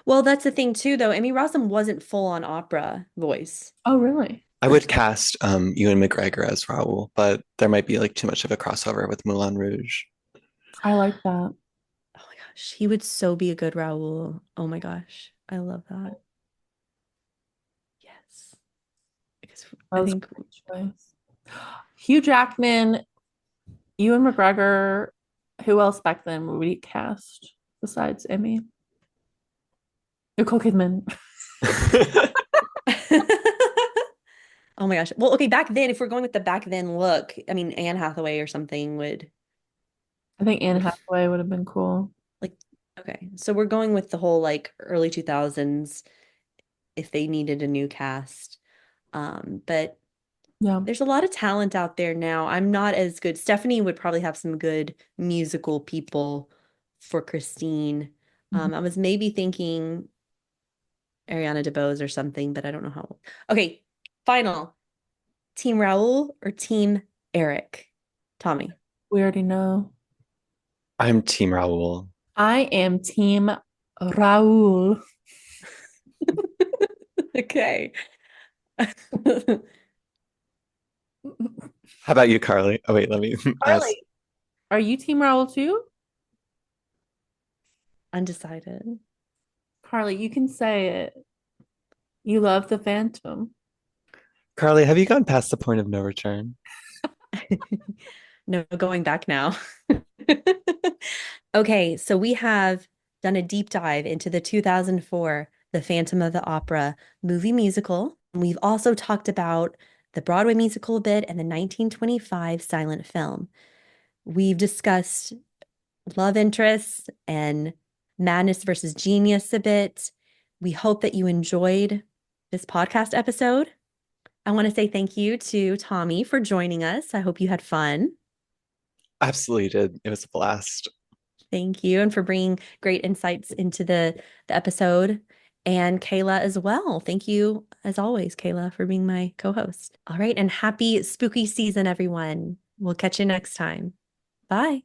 Well, that's the thing too, though. Emmy Rossum wasn't full on opera voice. Oh, really? I would cast Ewan McGregor as Raoul, but there might be like too much of a crossover with Moulin Rouge. I like that. Oh my gosh, he would so be a good Raoul. Oh my gosh, I love that. Yes, because That I was a think great choice. Hugh Jackman, Ewan McGregor. Who else back then would we cast besides Emmy? Nicole Kidman. Oh my gosh. Well, okay, back then, if we're going with the back then look, I mean, Anne Hathaway or something I think Anne would Hathaway would have been cool. like okay. So we're going with the whole like early 2000s if they needed a new cast. But Yeah. there's a lot of talent out there now. I'm not as good. Stephanie would probably have some good musical people for Christine. Mhm. I was maybe thinking Ariana DeBose or something, but I don't know how. Okay, final. Team Raoul or Team Eric? Tommy. We already know. I'm Team Raoul. I am Team Raoul. Okay. How about you, Carly? Oh, wait, let me ask. Carly, are you Team Raoul too? Undecided. Carly, you can say it. You love the Phantom. Carly, have you gone past the point of no return? No going back now. Okay, so we have done a deep dive into the 2004 The Phantom of the Opera movie musical. We've also talked about the Broadway musical a bit and the 1925 silent film. We've discussed love interests and madness versus genius a bit. We hope that you enjoyed this podcast episode. I want to say thank you to Tommy for joining us. I hope you had fun. Absolutely did. It was a blast. Thank you, and for bringing great insights into the episode. And Kayla as well. Thank you, as always, Kayla, for being my co-host. All right, and happy spooky season, everyone. We'll catch you next time. Bye.